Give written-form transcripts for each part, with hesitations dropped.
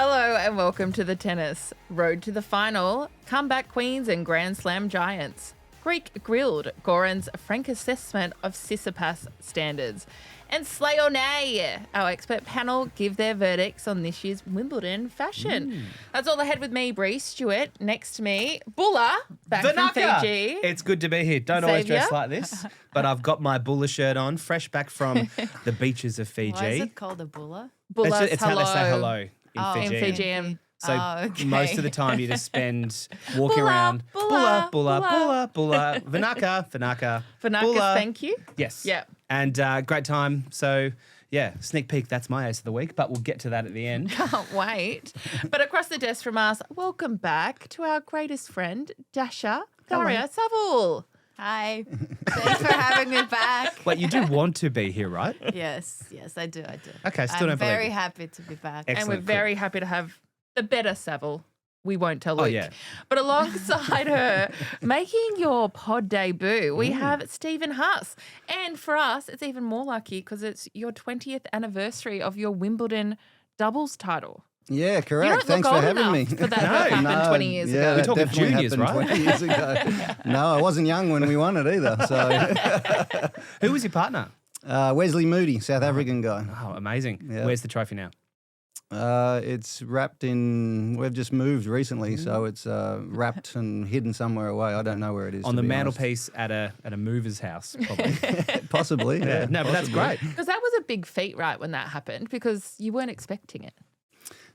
Hello and welcome to the tennis. Road to the final, comeback queens and Grand Slam giants. Greek grilled, Goran's frank assessment of Tsitsipas standards. And Slay or Nay, our expert panel give their verdicts on this year's Wimbledon fashion. That's all ahead with me, Brie Stewart. Next to me, Bulla, back from Fiji. It's good to be here. Don't always dress like this, but I've got my Bulla shirt on, fresh back from the beaches of Fiji. Why is it called a Bulla? Bulla's It's how they say hello in Fiji. In Fijian. So most of the time you just spend walking around. Bulla, Bulla, Vanaka. Vanaka, thank you. Yes. Yeah. And great time. So, yeah, sneak peek, that's my ace of the week, but we'll get to that at the end. Can't wait. But across the desk from us, welcome back to our greatest friend, Dasha, Daria Saville. Hi. Thanks for having me back. Wait, you do want to be here, right? Yes, I do. Okay, still don't believe I'm very you. happy to be back. Excellent. And we're very happy to have the better Saville. We won't tell Luke. Oh, yeah. But alongside her, making your pod debut, we have Stephen Huss. And for us, it's even more lucky because it's your 20th anniversary of your Wimbledon doubles title. Yeah, You correct. don't Thanks look for old having me. enough for that to have happened 20 years yeah, ago. We're that talking definitely juniors, happened right? 20 years ago. No, I wasn't young when we won it either. So Who was your partner? Wesley Moody, South African guy. Oh, amazing. Yeah. Where's the trophy now? It's wrapped in. We've just moved recently, so it's wrapped and hidden somewhere away. I don't know where it is. On to the be honest. mantelpiece at a mover's house, probably. Possibly. Yeah. No, but that's great. Because that was a big feat, right, when that happened, because you weren't expecting it.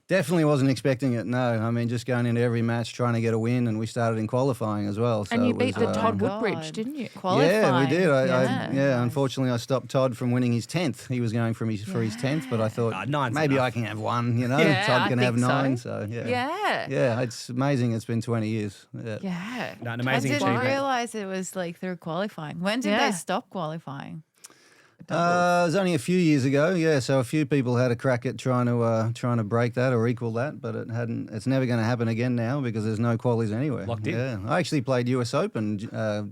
Definitely wasn't expecting it. No, I mean just going into every match trying to get a win, and we started in qualifying as well. So And you it beat was, the Todd God. Woodbridge, didn't you? Yeah, we did. Yeah. Unfortunately, I stopped Todd from winning his 10th. He was going for his 10th, but I thought nine's maybe enough. I can have one. You know, Yeah, Todd I can have think so. 9. So yeah, Yeah. it's amazing. It's been 20 years. Yeah. Yeah. No, an I amazing didn't achievement. realize it was like through qualifying. When did Yeah. they stop qualifying? It was only a few years ago, yeah. So a few people had a crack at trying to break that or equal that, but it hadn't. It's never going to happen again now because there's no qualies anywhere. Locked in. Yeah, I actually played US Open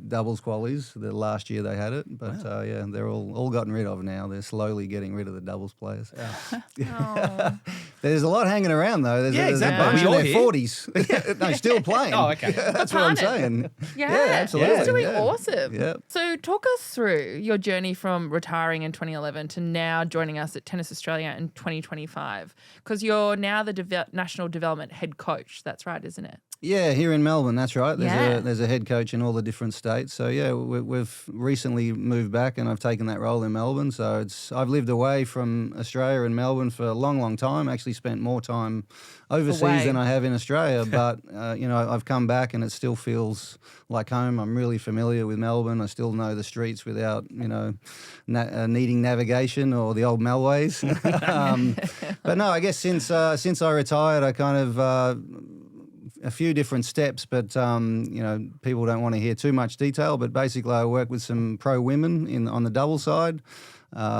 doubles qualies the last year they had it, but yeah, they're all gotten rid of now. They're slowly getting rid of the doubles players. Oh. There's a lot hanging around though. There's, Yeah, there's a exactly. bunch You're in their here. 40s. No, still playing. Oh, okay. That's what I'm saying. Yeah, absolutely. That's doing Yeah. awesome. Yeah. So talk us through your journey from retiring in 2011 to now joining us at Tennis Australia in 2025, because you're now the National Development Head Coach. That's right, isn't it? Yeah, here in Melbourne, that's right. Yeah. There's a head coach in all the different states. So yeah, we've recently moved back, and I've taken that role in Melbourne. So I've lived away from Australia and Melbourne for a long, long time. Actually, spent more time overseas Away. than I have in Australia. But I've come back, and it still feels like home. I'm really familiar with Melbourne. I still know the streets without needing navigation or the old Melways. But no, I guess since I retired, I kind of. A few different steps, but people don't want to hear too much detail. But basically, I work with some pro women on the double side,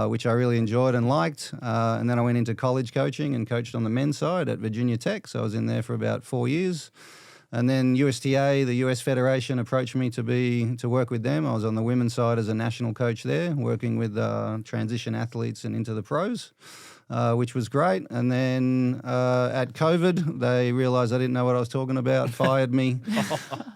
which I really enjoyed and liked. And then I went into college coaching and coached on the men's side at Virginia Tech. So I was in there for about 4 years. And then USTA, the US Federation, approached me to work with them. I was on the women's side as a national coach there, working with transition athletes and into the pros. Which was great. And then at COVID, they realised I didn't know what I was talking about, fired me.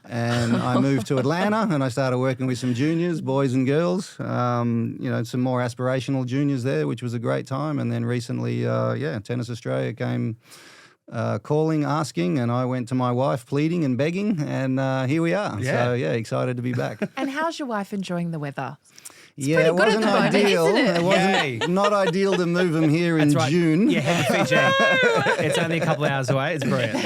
And I moved to Atlanta and I started working with some juniors, boys and girls, some more aspirational juniors there, which was a great time. And then recently, Tennis Australia came calling, asking, and I went to my wife pleading and begging, and here we are. Yeah. So, yeah, excited to be back. And how's your wife enjoying the weather? Yeah, it pretty good wasn't at the moment, ideal. isn't it? It wasn't not ideal to move them here in That's right. June. Yeah, head to Fiji. It's only a couple of hours away. It's brilliant.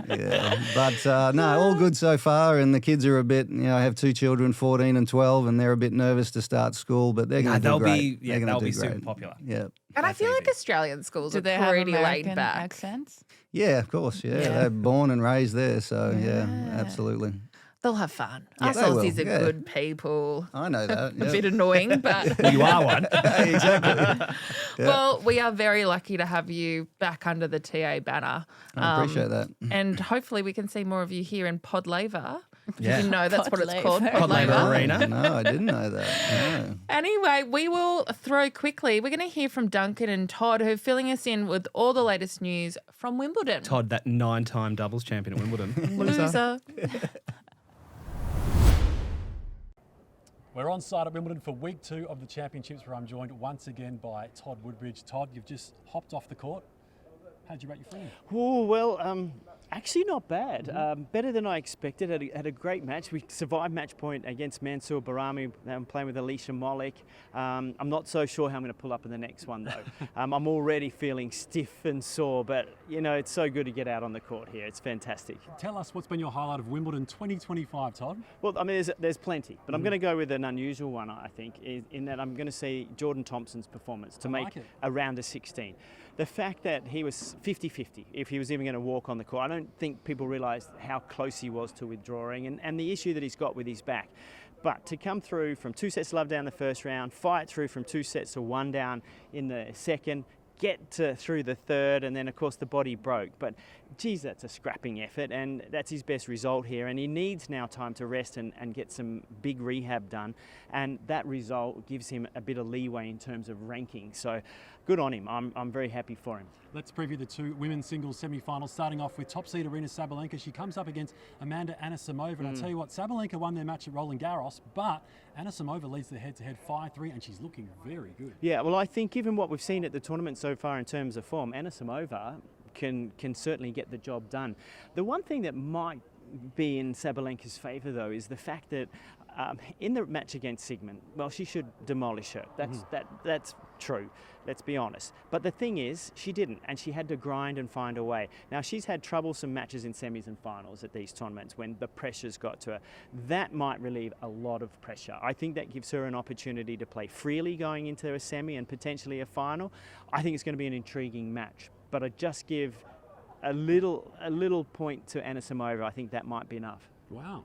Yeah, but no, all good so far. And the kids are a bit, I have 2 children, 14 and 12, and they're a bit nervous to start school, but they're going to do they'll great. they'll be super great. popular. Yeah. And I That's feel like easy. Australian schools Do are they have pretty laid American back. accents? Yeah, of course. Yeah. Yeah. They're born and raised there. So, yeah, absolutely. They'll have fun. Yeah, Us they will, Aussies are yeah. good people. I know that. A Yeah. bit annoying, but Well, you are one. Exactly. well, we are very lucky to have you back under the TA banner. I appreciate that. And hopefully we can see more of you here in Pod Laver Yeah. Did you know that's what it's called? Pod Labour Arena. No, I didn't know that. No. Anyway, we will throw quickly. We're going to hear from Duncan and Todd, who are filling us in with all the latest news from Wimbledon. Todd, that 9-time doubles champion at Wimbledon. Loser. We're on site at Wimbledon for week 2 of the championships, where I'm joined once again by Todd Woodbridge. Todd, you've just hopped off the court. How'd you rate your friend? Oh, well, actually not bad. Better than I expected. Had a great match. We survived match point against Mansour Barami. I'm playing with Alicia Molik. I'm not so sure how I'm going to pull up in the next one, though. I'm already feeling stiff and sore, but, you know, it's so good to get out on the court here. It's fantastic. Tell us what's been your highlight of Wimbledon 2025, Todd? Well, I mean, there's plenty, but I'm going to go with an unusual one, I think, in that I'm going to see Jordan Thompson's performance to make a round of 16. The fact that he was 50-50 if he was even going to walk on the court. I don't think people realised how close he was to withdrawing and the issue that he's got with his back. But to come through from 2 sets to love down the first round, fight through from 2 sets to 1 down in the second, get through the third, and then of course the body broke. But geez, that's a scrapping effort, and that's his best result here, and he needs now time to rest and get some big rehab done, and that result gives him a bit of leeway in terms of ranking. So good on him. I'm very happy for him. Let's preview the 2 women's singles semi-finals, starting off with top seed Aryna Sabalenka. She comes up against Amanda Anisimova, and I'll tell you what, Sabalenka won their match at Roland Garros, but Anisimova leads the head-to-head 5-3, and she's looking very good. Yeah, well, I think given what we've seen at the tournament so far in terms of form, Anisimova can certainly get the job done. The one thing that might be in Sabalenka's favour, though, is the fact that in the match against Sigmund, well, she should demolish her. That's true, let's be honest. But the thing is, she didn't, and she had to grind and find a way. Now, she's had troublesome matches in semis and finals at these tournaments when the pressure's got to her. That might relieve a lot of pressure. I think that gives her an opportunity to play freely going into a semi and potentially a final. I think it's going to be an intriguing match, but I just give a little point to Anisimova. I think that might be enough. Wow.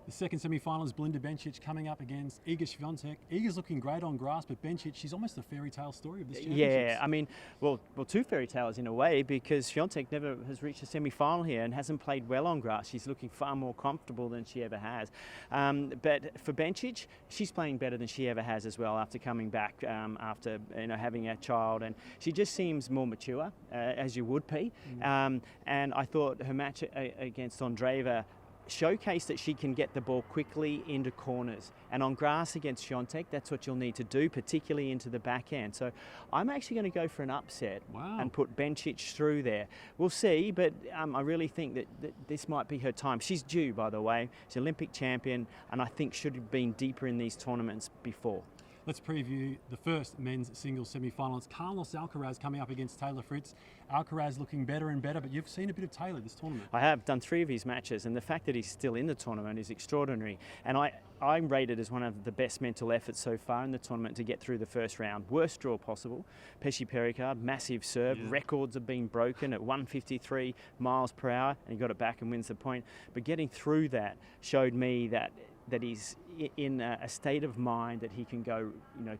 The second semi-final is Belinda Bencic coming up against Iga Swiatek. Iga's looking great on grass, but Bencic, she's almost the fairy tale story of this championship. Yeah, I mean, well, 2 fairy tales in a way, because Swiatek never has reached a semi-final here and hasn't played well on grass. She's looking far more comfortable than she ever has. But for Bencic, she's playing better than she ever has as well after coming back after having a child, and she just seems more mature, as you would be. And I thought her match against Andreeva showcase that she can get the ball quickly into corners, and on grass against Swiatek, that's what you'll need to do, particularly into the backhand. So I'm actually going to go for an upset and put Bencic through there. We'll see, but I really think that this might be her time. She's due, by the way. She's Olympic champion, and I think should have been deeper in these tournaments before. Let's preview the first men's singles semi-final. It's Carlos Alcaraz coming up against Taylor Fritz. Alcaraz looking better and better, but you've seen a bit of Taylor this tournament. I have done 3 of his matches, and the fact that he's still in the tournament is extraordinary. And I rate it as one of the best mental efforts so far in the tournament to get through the first round. Worst draw possible. Pesci Pericard, massive serve. Yeah. Records have been broken at 153 miles per hour, and he got it back and wins the point. But getting through that showed me that he's in a state of mind that he can go,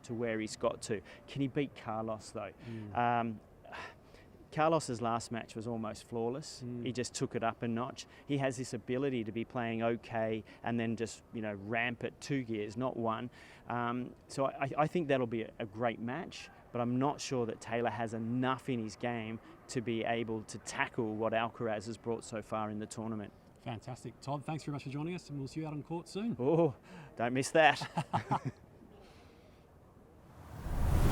to where he's got to. Can he beat Carlos, though? Carlos's last match was almost flawless. He just took it up a notch. He has this ability to be playing okay and then just, ramp at 2 gears, not 1. So I think that'll be a great match, but I'm not sure that Taylor has enough in his game to be able to tackle what Alcaraz has brought so far in the tournament. Fantastic. Todd, thanks very much for joining us, and we'll see you out on court soon. Oh, don't miss that.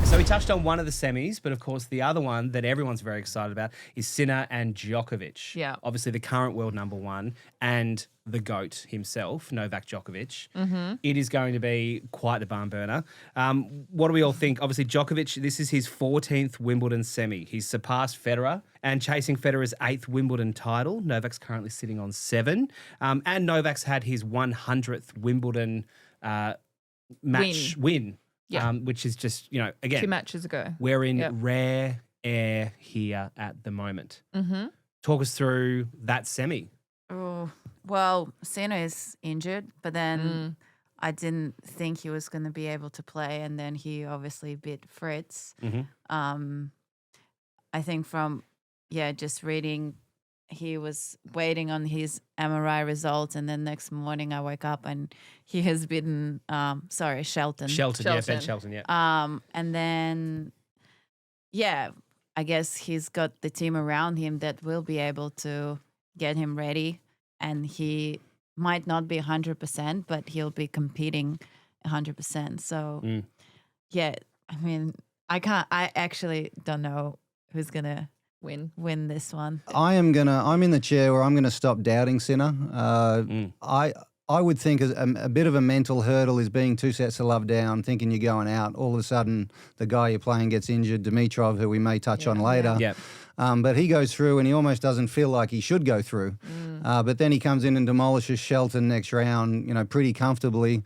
So we touched on one of the semis, but of course the other one that everyone's very excited about is Sinner and Djokovic. Yeah. Obviously the current world number 1 and the GOAT himself, Novak Djokovic. It is going to be quite the barn burner. What do we all think? Obviously Djokovic, this is his 14th Wimbledon semi. He's surpassed Federer and chasing Federer's 8th Wimbledon title. Novak's currently sitting on 7. And Novak's had his 100th Wimbledon match win. Yeah. Which is just, again, 2 matches ago. We're in rare air here at the moment. Talk us through that semi. Oh, well, Sena is injured, but then I didn't think he was going to be able to play, and then he obviously beat Fritz. I think from, just reading he was waiting on his MRI results, and then next morning I wake up and he has beaten, Shelton. Shelton, yeah, Ben Shelton, yeah. And then, I guess he's got the team around him that will be able to get him ready, and he might not be 100%, but he'll be competing 100%. So, I mean, I actually don't know who's going to win this one. I'm in the chair where I'm gonna stop doubting Sinner. I would think a bit of a mental hurdle is being 2 sets of love down, thinking you're going out. All of a sudden, the guy you're playing gets injured, Dimitrov, who we may touch on later. Yeah. But he goes through and he almost doesn't feel like he should go through. But then he comes in and demolishes Shelton next round, pretty comfortably.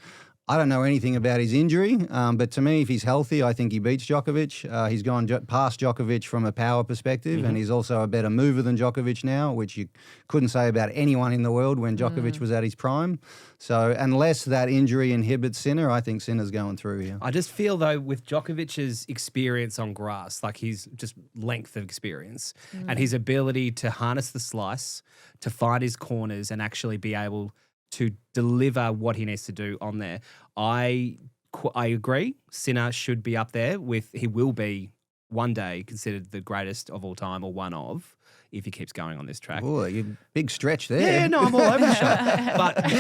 I don't know anything about his injury, but to me, if he's healthy, I think he beats Djokovic. He's gone past Djokovic from a power perspective, and he's also a better mover than Djokovic now, which you couldn't say about anyone in the world when Djokovic was at his prime. So unless that injury inhibits Sinner, I think Sinner's going through here. I just feel, though, with Djokovic's experience on grass, like his just length of experience and his ability to harness the slice, to find his corners and actually be able to deliver what he needs to do on there. I agree. Sinner should be up there he will be one day considered the greatest of all time, or one of, if he keeps going on this track. Oh, you big stretch there. Yeah, no, I'm all over the shop. But you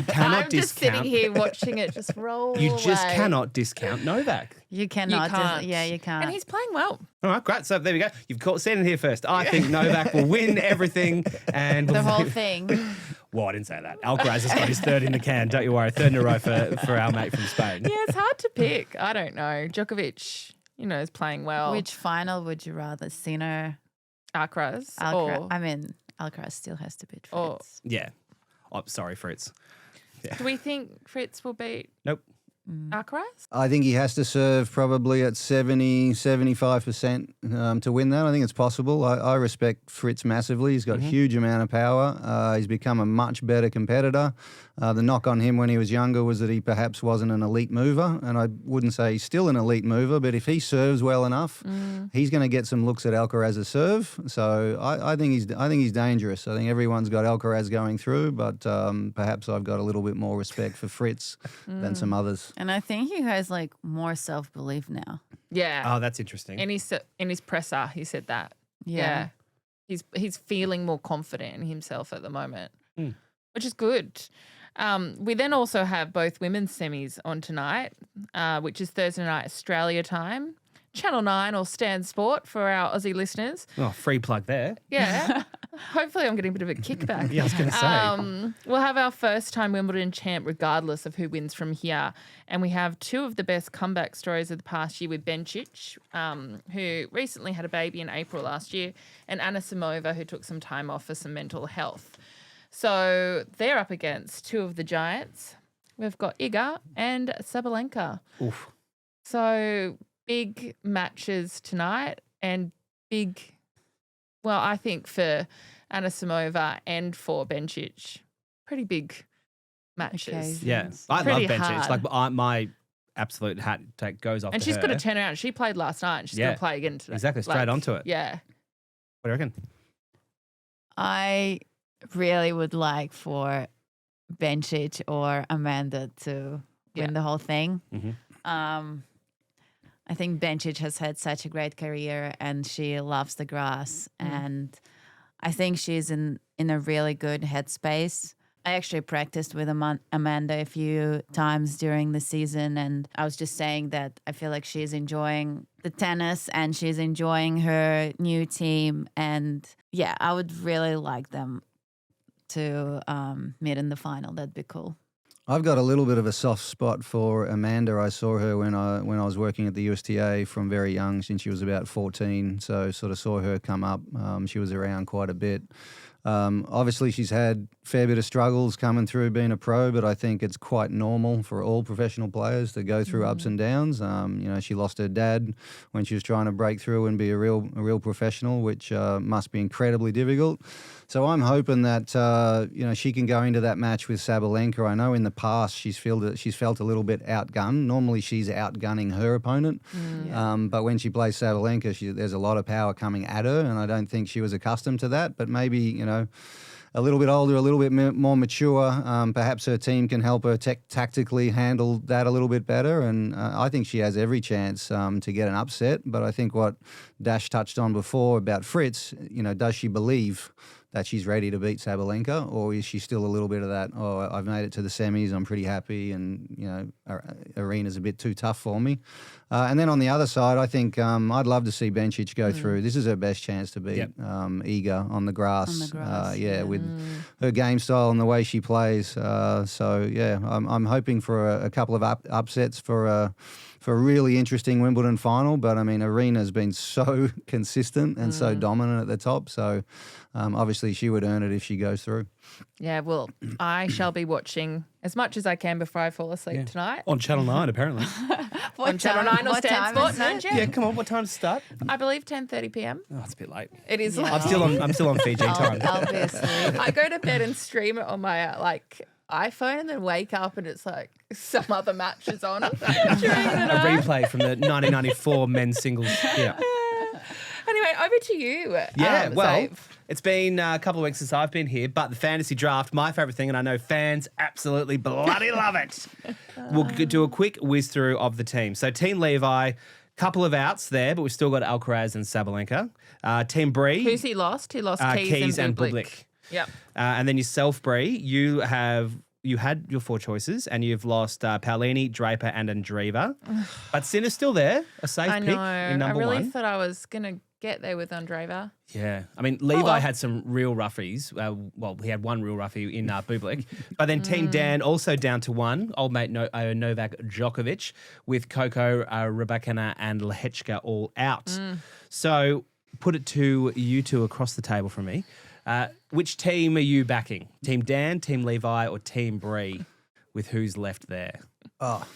cannot I'm just discount. sitting here watching it just roll You just away. cannot discount Novak. You cannot. You can't. You can't. And he's playing well. All right, great. So there we go. You've caught standing here first. I think Novak will win everything. And the whole thing. Well, I didn't say that. Alcaraz has got his third in the can. Don't you worry. Third in a row for our mate from Spain. Yeah, it's hard to pick. I don't know. Djokovic, is playing well. Which final would you rather, Sinner? Alcaraz? Alcaraz. I mean, Alcaraz still has to beat Fritz. Yeah. Oh, sorry, Fritz. Yeah. Do we think Fritz will beat Nope. Alcaraz? I think he has to serve probably at 70-75% to win that. I think it's possible. I respect Fritz massively. He's got a huge amount of power. He's become a much better competitor. The knock on him when he was younger was that he perhaps wasn't an elite mover, and I wouldn't say he's still an elite mover, but if he serves well enough, he's going to get some looks at Alcaraz's serve. So I think he's dangerous. I think everyone's got Alcaraz going through, but perhaps I've got a little bit more respect for Fritz than some others. And I think he has more self-belief now. Yeah. Oh, that's interesting. In his presser, he said that. Yeah. He's feeling more confident in himself at the moment, which is good. We then also have both women's semis on tonight, which is Thursday night Australia time. Channel 9 or Stan Sport for our Aussie listeners. Oh, free plug there. Yeah. Hopefully I'm getting a bit of a kickback. Yeah, I was going to say. We'll have our first time Wimbledon champ regardless of who wins from here. And we have two of the best comeback stories of the past year with Bencic, who recently had a baby in April last year, and Anisimova, who took some time off for some mental health. So they're up against two of the giants. We've got Iga and Sabalenka. Oof. So big matches tonight, and I think for Anisimova and for Bencic, pretty big matches. Yeah, I love Pretty Bencic. hard. Like my absolute hat take goes off And to she's her. got to turn around. She played last night and she's going to play again today. Exactly, straight onto it. Yeah. What do you reckon? I really would like for Bencic or Amanda to win the whole thing. I think Bencic has had such a great career and she loves the grass. And I think she's in a really good headspace. I actually practiced with Amanda a few times during the season, and I was just saying that I feel like she's enjoying the tennis and she's enjoying her new team. And yeah, I would really like them to meet in the final. That'd be cool. I've got a little bit of a soft spot for Amanda. I saw her when I was working at the USTA from very young, since she was about 14. So sort of saw her come up. She was around quite a bit. Obviously, she's had a fair bit of struggles coming through being a pro, but I think it's quite normal for all professional players to go through ups and downs. She lost her dad when she was trying to break through and be a real professional, which must be incredibly difficult. So I'm hoping that she can go into that match with Sabalenka. I know in the past she's felt a little bit outgunned. Normally she's outgunning her opponent, but when she plays Sabalenka, there's a lot of power coming at her, and I don't think she was accustomed to that. But maybe a little bit older, a little bit more mature. Perhaps her team can help her tactically handle that a little bit better. And I think she has every chance to get an upset. But I think what Dash touched on before about Fritz, does she believe that she's ready to beat Sabalenka, or is she still a little bit of that, I've made it to the semis, I'm pretty happy, and, Aryna's a bit too tough for me. And then on the other side, I think I'd love to see Bencic go through. This is her best chance to beat Iga on the grass. With her game style and the way she plays. I'm hoping for a couple of upsets for a really interesting Wimbledon final. But, Aryna's been so consistent and so dominant at the top. So, obviously, she would earn it if she goes through. Yeah, well, I shall be watching as much as I can before I fall asleep tonight. On Channel 9, apparently. On Channel 9 or Stan Sport, no, Jen? Yeah, come on. What time to start? I believe 10:30 p.m. Oh, it's a bit late. It is late. I'm still on Fiji time. Obviously. I go to bed and stream it on my iPhone and then wake up and it's like some other match is on during the A night. replay from the 1994 men's singles. Yeah. Anyway, over to you. Yeah, well, Xave. it's been a couple of weeks since I've been here, but the fantasy draft, my favourite thing, and I know fans absolutely bloody love it. We'll do a quick whiz through of the team. So Team Levi, couple of outs there, but we've still got Alcaraz and Sabalenka. Team Brie. Who's he lost? He lost Keys and and Bublik. Bublik. Yep. And then yourself, Brie, you had your four choices, and you've lost Paolini, Draper, and Andreeva. But Sinner's still there, a safe I pick know. in number I really one. thought I was going to get there with Andreeva. Yeah. Levi had some real roughies. He had one real roughie in Bublik. But then Team Dan also down to one, old mate Novak Djokovic, with Coco, Rybakina, and Lehechka all out. So put it to you two across the table from me. Which team are you backing? Team Dan, Team Levi, or Team Brie? With who's left there? Oh,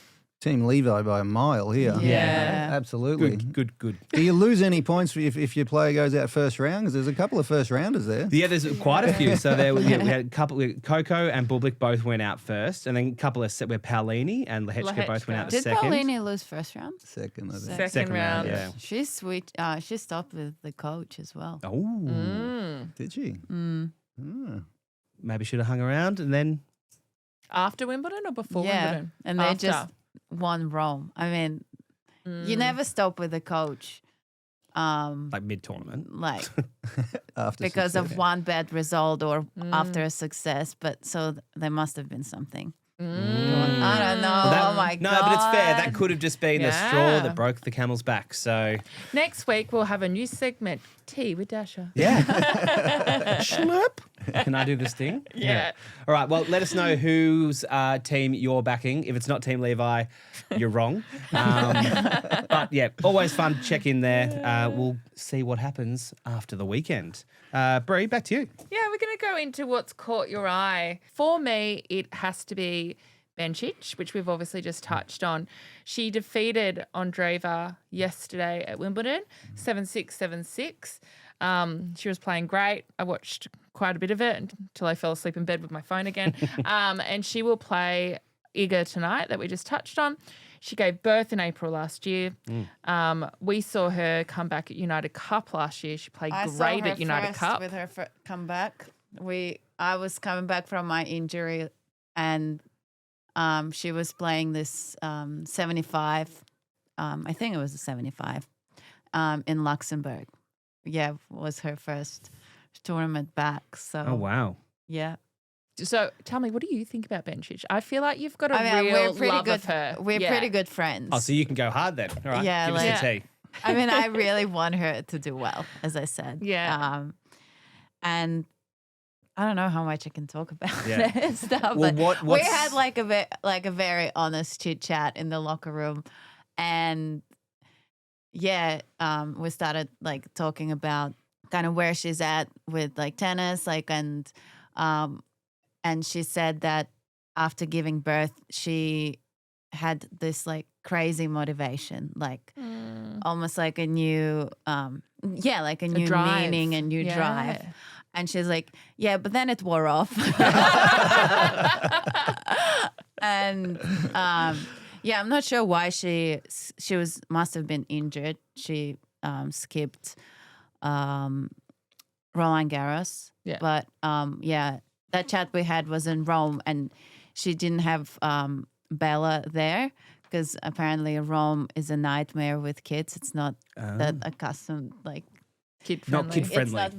Team Levi by a mile here. Yeah. Absolutely. Good. Do you lose any points if your player goes out first round? Because there's a couple of first rounders there. Yeah, there's quite a few. So we had a couple. Coco and Bublik both went out first, and then a couple of where Paolini and Lehechka both went out Did second. Paolini lose first round? Second, I think. Second round. Yeah. She stopped with the coach as well. Oh, Did she? maybe should have hung around and then. After Wimbledon or before Yeah, Wimbledon? and they After. just won Rome. You never stop with the coach. Like mid-tournament. After Because success. of one bad result or after a success, but so there must have been something. I don't know. Well, Oh my god! No, but it's fair. That could have just been the straw Yeah. that broke the camel's back. So Next week, we'll have a new segment, Tea with Dasha. yeah, Schlurp. Can I do this thing? Yeah. All right. Well, let us know whose team you're backing. If it's not Team Levi, you're wrong. But yeah, always fun to check in there. We'll see what happens after the weekend. Brie, back to you. Yeah, we're going to go into what's caught your eye. For me, it has to be Bencic, which we've obviously just touched on. She defeated Andreeva yesterday at Wimbledon, 7-6, 7-6. She was playing great. I watched quite a bit of it until I fell asleep in bed with my phone again. And she will play Iga tonight that we just touched on. She gave birth in April last year. We saw her come back at United Cup last year. She played great at United Cup. With her comeback. I was coming back from my injury, and she was playing this 75. I think it was a 75 in Luxembourg. Yeah, was her first tournament back. So Oh wow. yeah. So tell me, what do you think about Bencic? I feel like you've got a real we're pretty love good. of her. We're Yeah. pretty good friends. Oh, so you can go hard then. All right. Yeah, Give us like- the tea. I really want her to do well, as I said. Yeah. And I don't know how much I can talk about Yeah. that stuff. Well, but we what's- had like a very honest chit chat in the locker room, and we started like talking about kind of where she's at with like tennis, like and she said that after giving birth, she had this like crazy motivation, like almost like a new, like a new drive. meaning, a new drive. And she's like, yeah, but then it wore off. And I'm not sure why she must have been injured. She skipped Roland Garros. Yeah. But that chat we had was in Rome, and she didn't have Bella there because apparently Rome is a nightmare with kids. It's not that accustomed, like Kid friendly. Not kid friendly. it's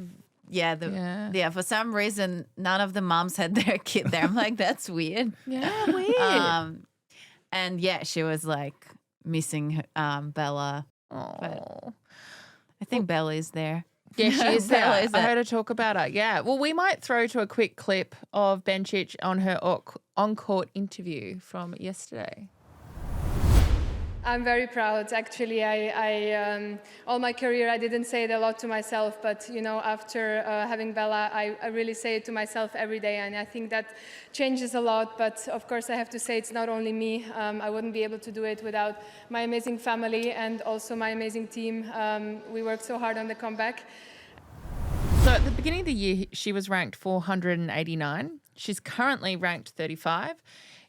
not, for some reason, none of the moms had their kid there. I'm like, that's weird. Yeah, weird. And she was like missing Bella. Oh. I think Bella is there. Yeah, she is there. Bella is I there. heard her talk about her. Yeah. Well, we might throw to a quick clip of Bencic on her on-court interview from yesterday. I'm very proud. Actually, I all my career I didn't say it a lot to myself, but after having Bella, I really say it to myself every day, and I think that changes a lot. But of course, I have to say it's not only me. I wouldn't be able to do it without my amazing family and also my amazing team. We worked so hard on the comeback. So at the beginning of the year, she was ranked 489. She's currently ranked 35.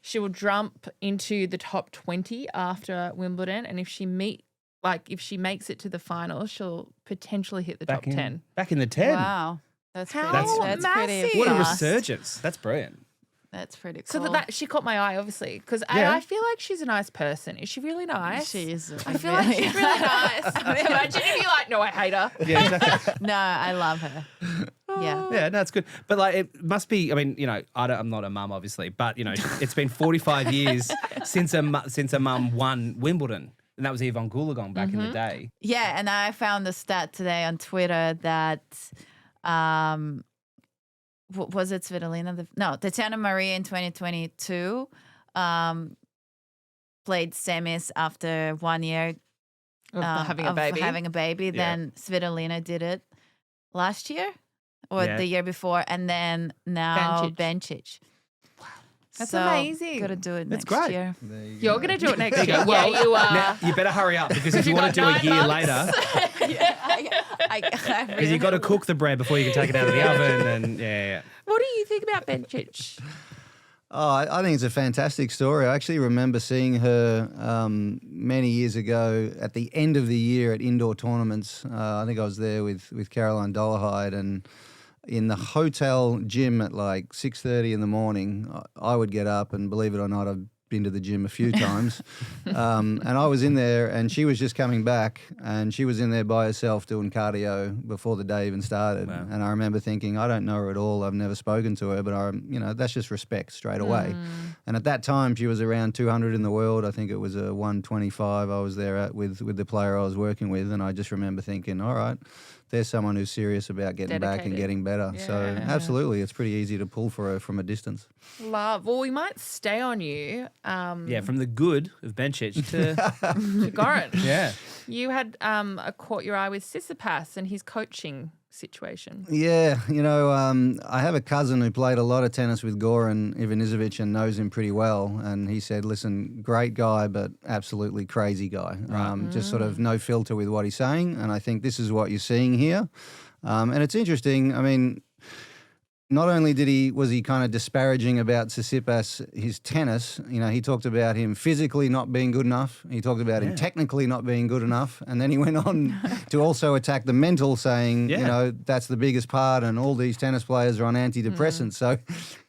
She will jump into the top 20 after Wimbledon, and if she makes it to the final, she'll potentially hit the top 10. Back in the 10. Wow. That's How that's pretty massive. What a fast. resurgence. That's brilliant. That's pretty So cool. that she caught my eye, obviously, because Yeah. I feel like she's a nice person. Is she really nice? She is. I feel like she's really nice. Imagine if you're like, no, I hate her. Yeah, exactly. No, I love her. Yeah. Yeah, no, it's good. But like, it must be. I mean, I'm not a mum, obviously, but it's been 45 years since a mum won Wimbledon, and that was Yvonne Goolagong back in the day. Yeah, and I found a stat today on Twitter that was it Svitolina? Tatiana Maria in 2022 played semis after 1 year Having a baby. Having a baby. Yeah. Then Svitolina did it last year or Yeah. the year before, and then now Bencic. Bencic. That's So, amazing. Got to do it That's next great. year. There you You're go. going to do it next year. Yeah, you are. Now, you better hurry up because if you You've want to do got a 9 year months. later, because you've got to cook the bread before you can take it out of the oven. And yeah. What do you think about Bencic? Oh, I think it's a fantastic story. I actually remember seeing her many years ago at the end of the year at indoor tournaments. I think I was there with Caroline Dollarhide, and in the hotel gym at like 6:30 in the morning, I would get up, and believe it or not, I've been to the gym a few times. And I was in there, and she was just coming back, and she was in there by herself doing cardio before the day even started. Wow. And I remember thinking, I don't know her at all. I've never spoken to her, but that's just respect straight away. And at that time, she was around 200 in the world. I think it was a 125 I was there at with the player I was working with. And I just remember thinking, all right, there's someone who's serious about getting back and Dedicated. getting better. So Yeah. absolutely, it's pretty easy to pull for her from a distance. Love. Well, we might stay on you. Yeah, from the good of Bencic to To Goran. yeah. You had caught your eye with Tsitsipas and his coaching situation. Yeah, I have a cousin who played a lot of tennis with Goran Ivanisevic and knows him pretty well. And he said, listen, great guy, but absolutely crazy guy. Just sort of no filter with what he's saying. And I think this is what you're seeing here. And it's interesting. I mean, not only was he kind of disparaging about Tsitsipas, his tennis, he talked about him physically not being good enough. He talked about him technically not being good enough. And then he went on to also attack the mental, saying, that's the biggest part, and all these tennis players are on antidepressants. So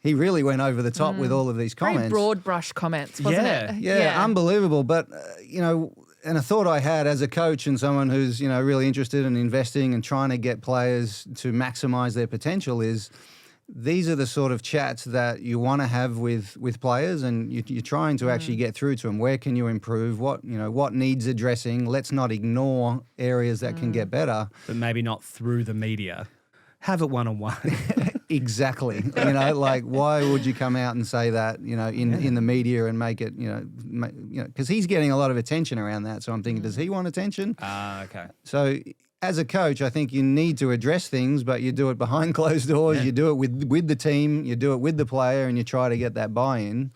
he really went over the top with all of these comments. Very broad brush comments, wasn't it? Yeah, unbelievable. But, and a thought I had as a coach and someone who's, really interested in investing and trying to get players to maximize their potential is, these are the sort of chats that you want to have with players, and you're trying to actually get through to them. Where can you improve? What needs addressing? Let's not ignore areas that can get better. But maybe not through the media. Have it one-on-one. Exactly. Like, why would you come out and say that, in the media and make it, because he's getting a lot of attention around that. So I'm thinking, does he want attention? Okay. So as a coach, I think you need to address things, but you do it behind closed doors. Yeah. You do it with the team. You do it with the player, and you try to get that buy-in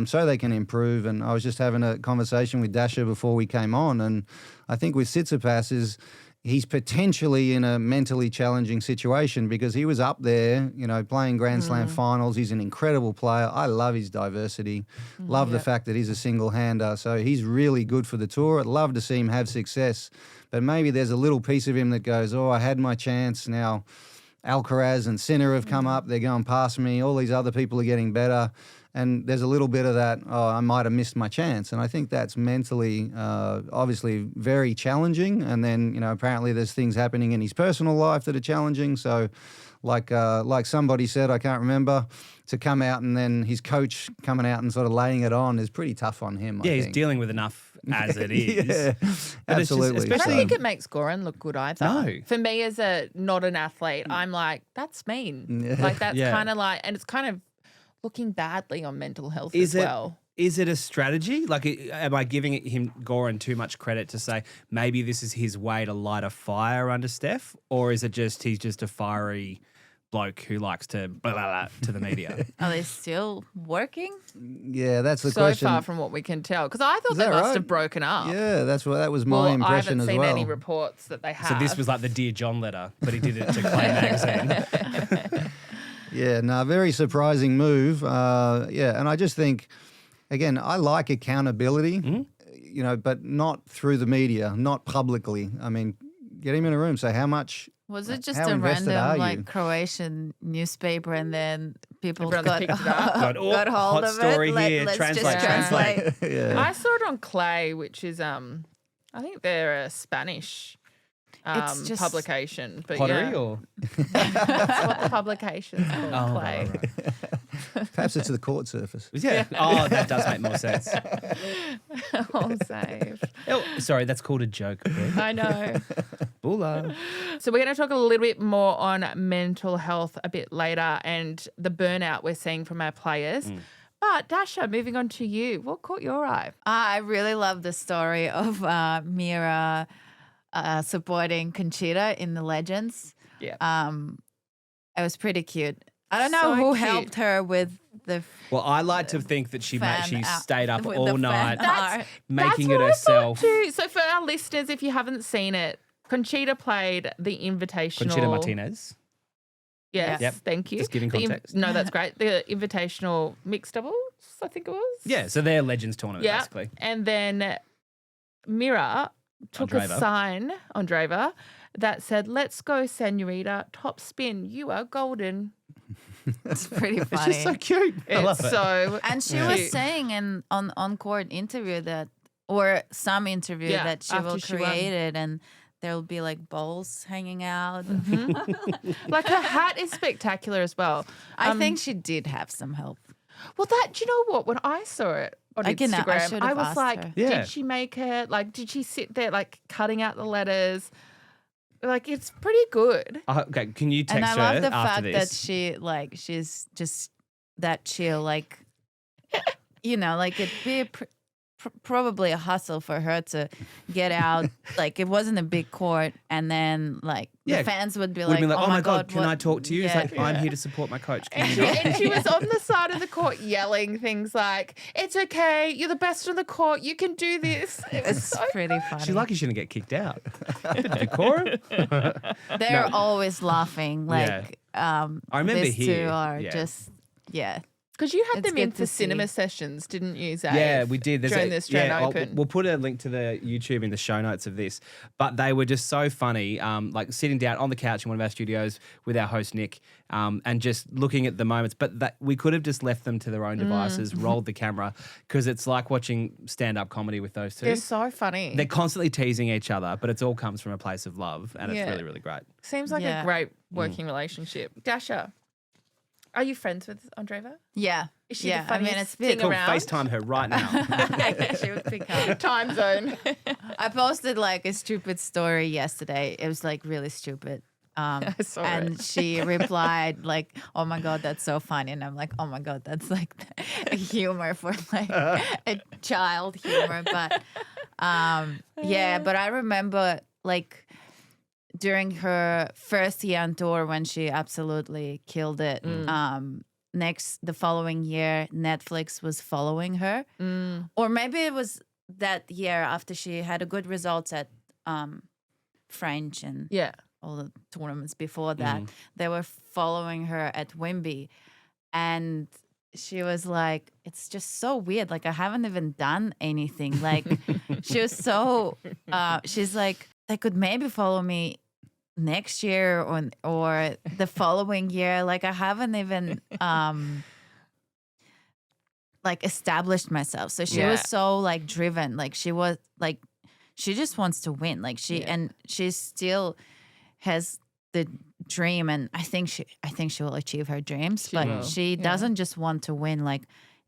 so they can improve. And I was just having a conversation with Dasha before we came on, and I think with Tsitsipas he's potentially in a mentally challenging situation because he was up there, playing Grand Slam finals. He's an incredible player. I love his diversity. Love the fact that he's a single-hander. So he's really good for the tour. I'd love to see him have success. But maybe there's a little piece of him that goes, I had my chance. Now Alcaraz and Sinner have come up. They're going past me. All these other people are getting better. And there's a little bit of that, I might have missed my chance. And I think that's mentally, obviously, very challenging. And then, apparently there's things happening in his personal life that are challenging. So like somebody said, I can't remember, to come out and then his coach coming out and sort of laying it on is pretty tough on him, I think. He's dealing with enough as it is. Yeah, But it's just- absolutely. I especially- don't think it makes Goran look good either. No. For me, as not an athlete, I'm like, that's mean. Yeah. Like, that's Yeah. kind of like, and it's kind of looking badly on mental health Is as it? well. Is it a strategy? Like, am I giving him Goran too much credit to say maybe this is his way to light a fire under Steph, or is it just he's just a fiery bloke who likes to blah, blah, blah to the media? Are they still working? Yeah, that's the So question. far from what we can tell. Because I thought Is they that must right? have broken up. Yeah, that was Well, my I impression haven't as seen well. any reports that they have. So this was like the Dear John letter, but he did it to Clay magazine. Yeah, no, very surprising move. And I just think, again, I like accountability, but not through the media, not publicly. I mean, get him in a room, say how much. Was it just How a invested are random you? Croatian newspaper and then people Everyone got, picked it up. Got, got hold hot of story it? here. Let's Translate, just translate. Yeah. I saw it on Clay, which is I think they're a Spanish It's just publication. But Pottery yeah, or? that's what the publication's called, Oh, Clay. right. Perhaps it's the court surface. Yeah. Oh, that does make more sense. Oh, save. Oh, sorry, that's called a joke. I know. Bula. So we're going to talk a little bit more on mental health a bit later and the burnout we're seeing from our players. But Dasha, moving on to you, what caught your eye? I really love the story of Mirra supporting Conchita in the Legends. Yeah. It was pretty cute. I don't know So who cute. helped her with the Well, I like to think that she fan out stayed up with all the fan night art. making That's it what herself. I thought too. So for our listeners, if you haven't seen it, Conchita played the invitational. Conchita Martinez. Yes, Yep. thank you. Just giving The context. no, that's great. The invitational mixed doubles, I think it was. Yeah, so they're Legends tournament, Yeah. basically. And then Mirra took Andreeva. a sign, Andreeva, that said, "Let's go, Senorita. Top spin. You are golden." It's pretty It's funny. just so cute. I love It's it. so And she cute. was saying in on court interview that, or some interview Yeah, that she after will she won. create it, and there'll be like bowls hanging out. like her hat is spectacular as well. I think she did have some help. Well, that do you know what? When I saw it on I Instagram, should I have was asked like, her. Yeah. did she make it? Like, did she sit there like cutting out the letters? Like, it's pretty good. Okay, can you text And I her love the after fact that this? she's just that chill, like like it'd be probably a hustle for her to get out. Like it wasn't a big court, and then like Yeah. the fans would be Would like, be like, oh my God, can what-" I talk to you? It's Yeah. like, I'm here to support my coach. Can And you she, not? and she was on the side of the court yelling things like, "It's okay, you're the best on the court, you can do this." It was It's so pretty funny. She's lucky she didn't get kicked out. Decorum? They're No. always laughing. Like I remember these here, two are yeah. just Because you had It's them in good for to see. cinema sessions, didn't you, Zach? Yeah, we did. During the Australian Open. We'll put a link to the YouTube in the show notes of this. But they were just so funny, like sitting down on the couch in one of our studios with our host, Nick, and just looking at the moments. But that we could have just left them to their own devices, rolled the camera, because it's like watching stand-up comedy with those two. They're so funny. They're constantly teasing each other, but it all comes from a place of love, and Yeah. it's really, really great. Seems like Yeah. a great working relationship. Dasha, are you friends with Andreeva? yeah. Is she yeah. the funniest it's a thing bit Cool, around? FaceTime her right now. she would pick up. Time zone. I posted like a stupid story yesterday. It was like really stupid. I saw And it. she replied like, "Oh my God, that's so funny." And I'm like, "Oh my God, that's like a humor for like a child humor." But but I remember like during her first year on tour when she absolutely killed it. The following year, Netflix was following her. Or maybe it was that year after she had a good results at French and all the tournaments before that. They were following her at Wimby. And she was like, it's just so weird. Like, I haven't even done anything. Like, she was so, she's like, they could maybe follow me next year or the following year. Like, I haven't even like established myself. So she was so like driven. Like, she was like, she just wants to win. Like, and she still has the dream, and I think she will achieve her dreams. She doesn't just want to win like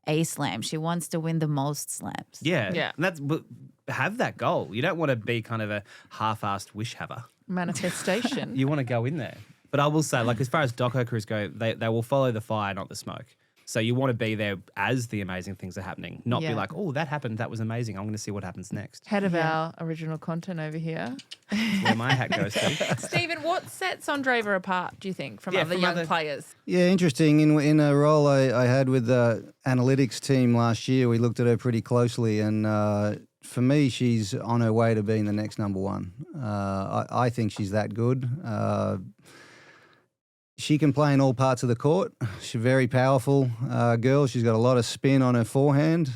a slam. She wants to win the most slams. Yeah. And have that goal. You don't want to be kind of a half-assed wish haver. Manifestation. You want to go in there. But I will say, like, as far as doco crews go, they will follow the fire, not the smoke. So you want to be there as the amazing things are happening, not be like, oh, that happened, that was amazing, I'm going to see what happens next. Head of our original content over here. That's where my hat goes to. Stephen, what sets Andreeva apart, do you think, from other young players? Yeah, interesting. In a role I had with the analytics team last year, we looked at her pretty closely, and for me, she's on her way to being the next number one. I think she's that good. She can play in all parts of the court. She's a very powerful girl. She's got a lot of spin on her forehand.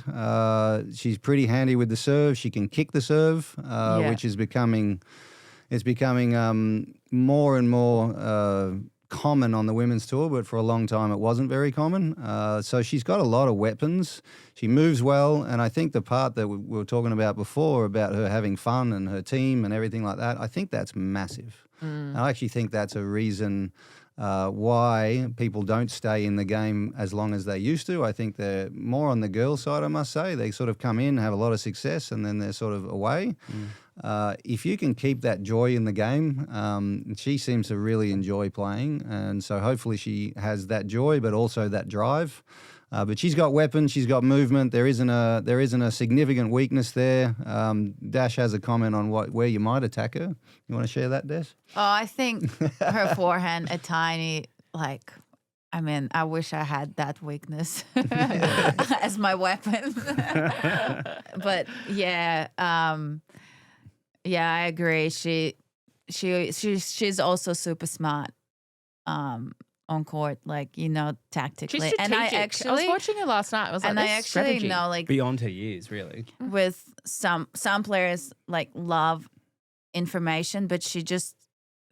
She's pretty handy with the serve. She can kick the serve, which is becoming more and more common on the women's tour, but for a long time it wasn't very common. So she's got a lot of weapons. She moves well, and I think the part that we were talking about before about her having fun and her team and everything like that, I think that's massive. I actually think that's a reason why people don't stay in the game as long as they used to. I think they're more on the girl side, I must say. They sort of come in, have a lot of success, and then they're sort of away. If you can keep that joy in the game, she seems to really enjoy playing, and so hopefully she has that joy, but also that drive. But she's got weapons, she's got movement. There isn't a significant weakness there. Dash has a comment on where you might attack her. You want to share that, Dash? Oh, I think her forehand a tiny, like, I mean, I wish I had that weakness as my weapon. But I agree. She's also super smart. On court, like, tactically. She's strategic. I was watching her last night. I was like, and I actually strategy. know, like, Beyond her years, really. with some players, like, love information, but she just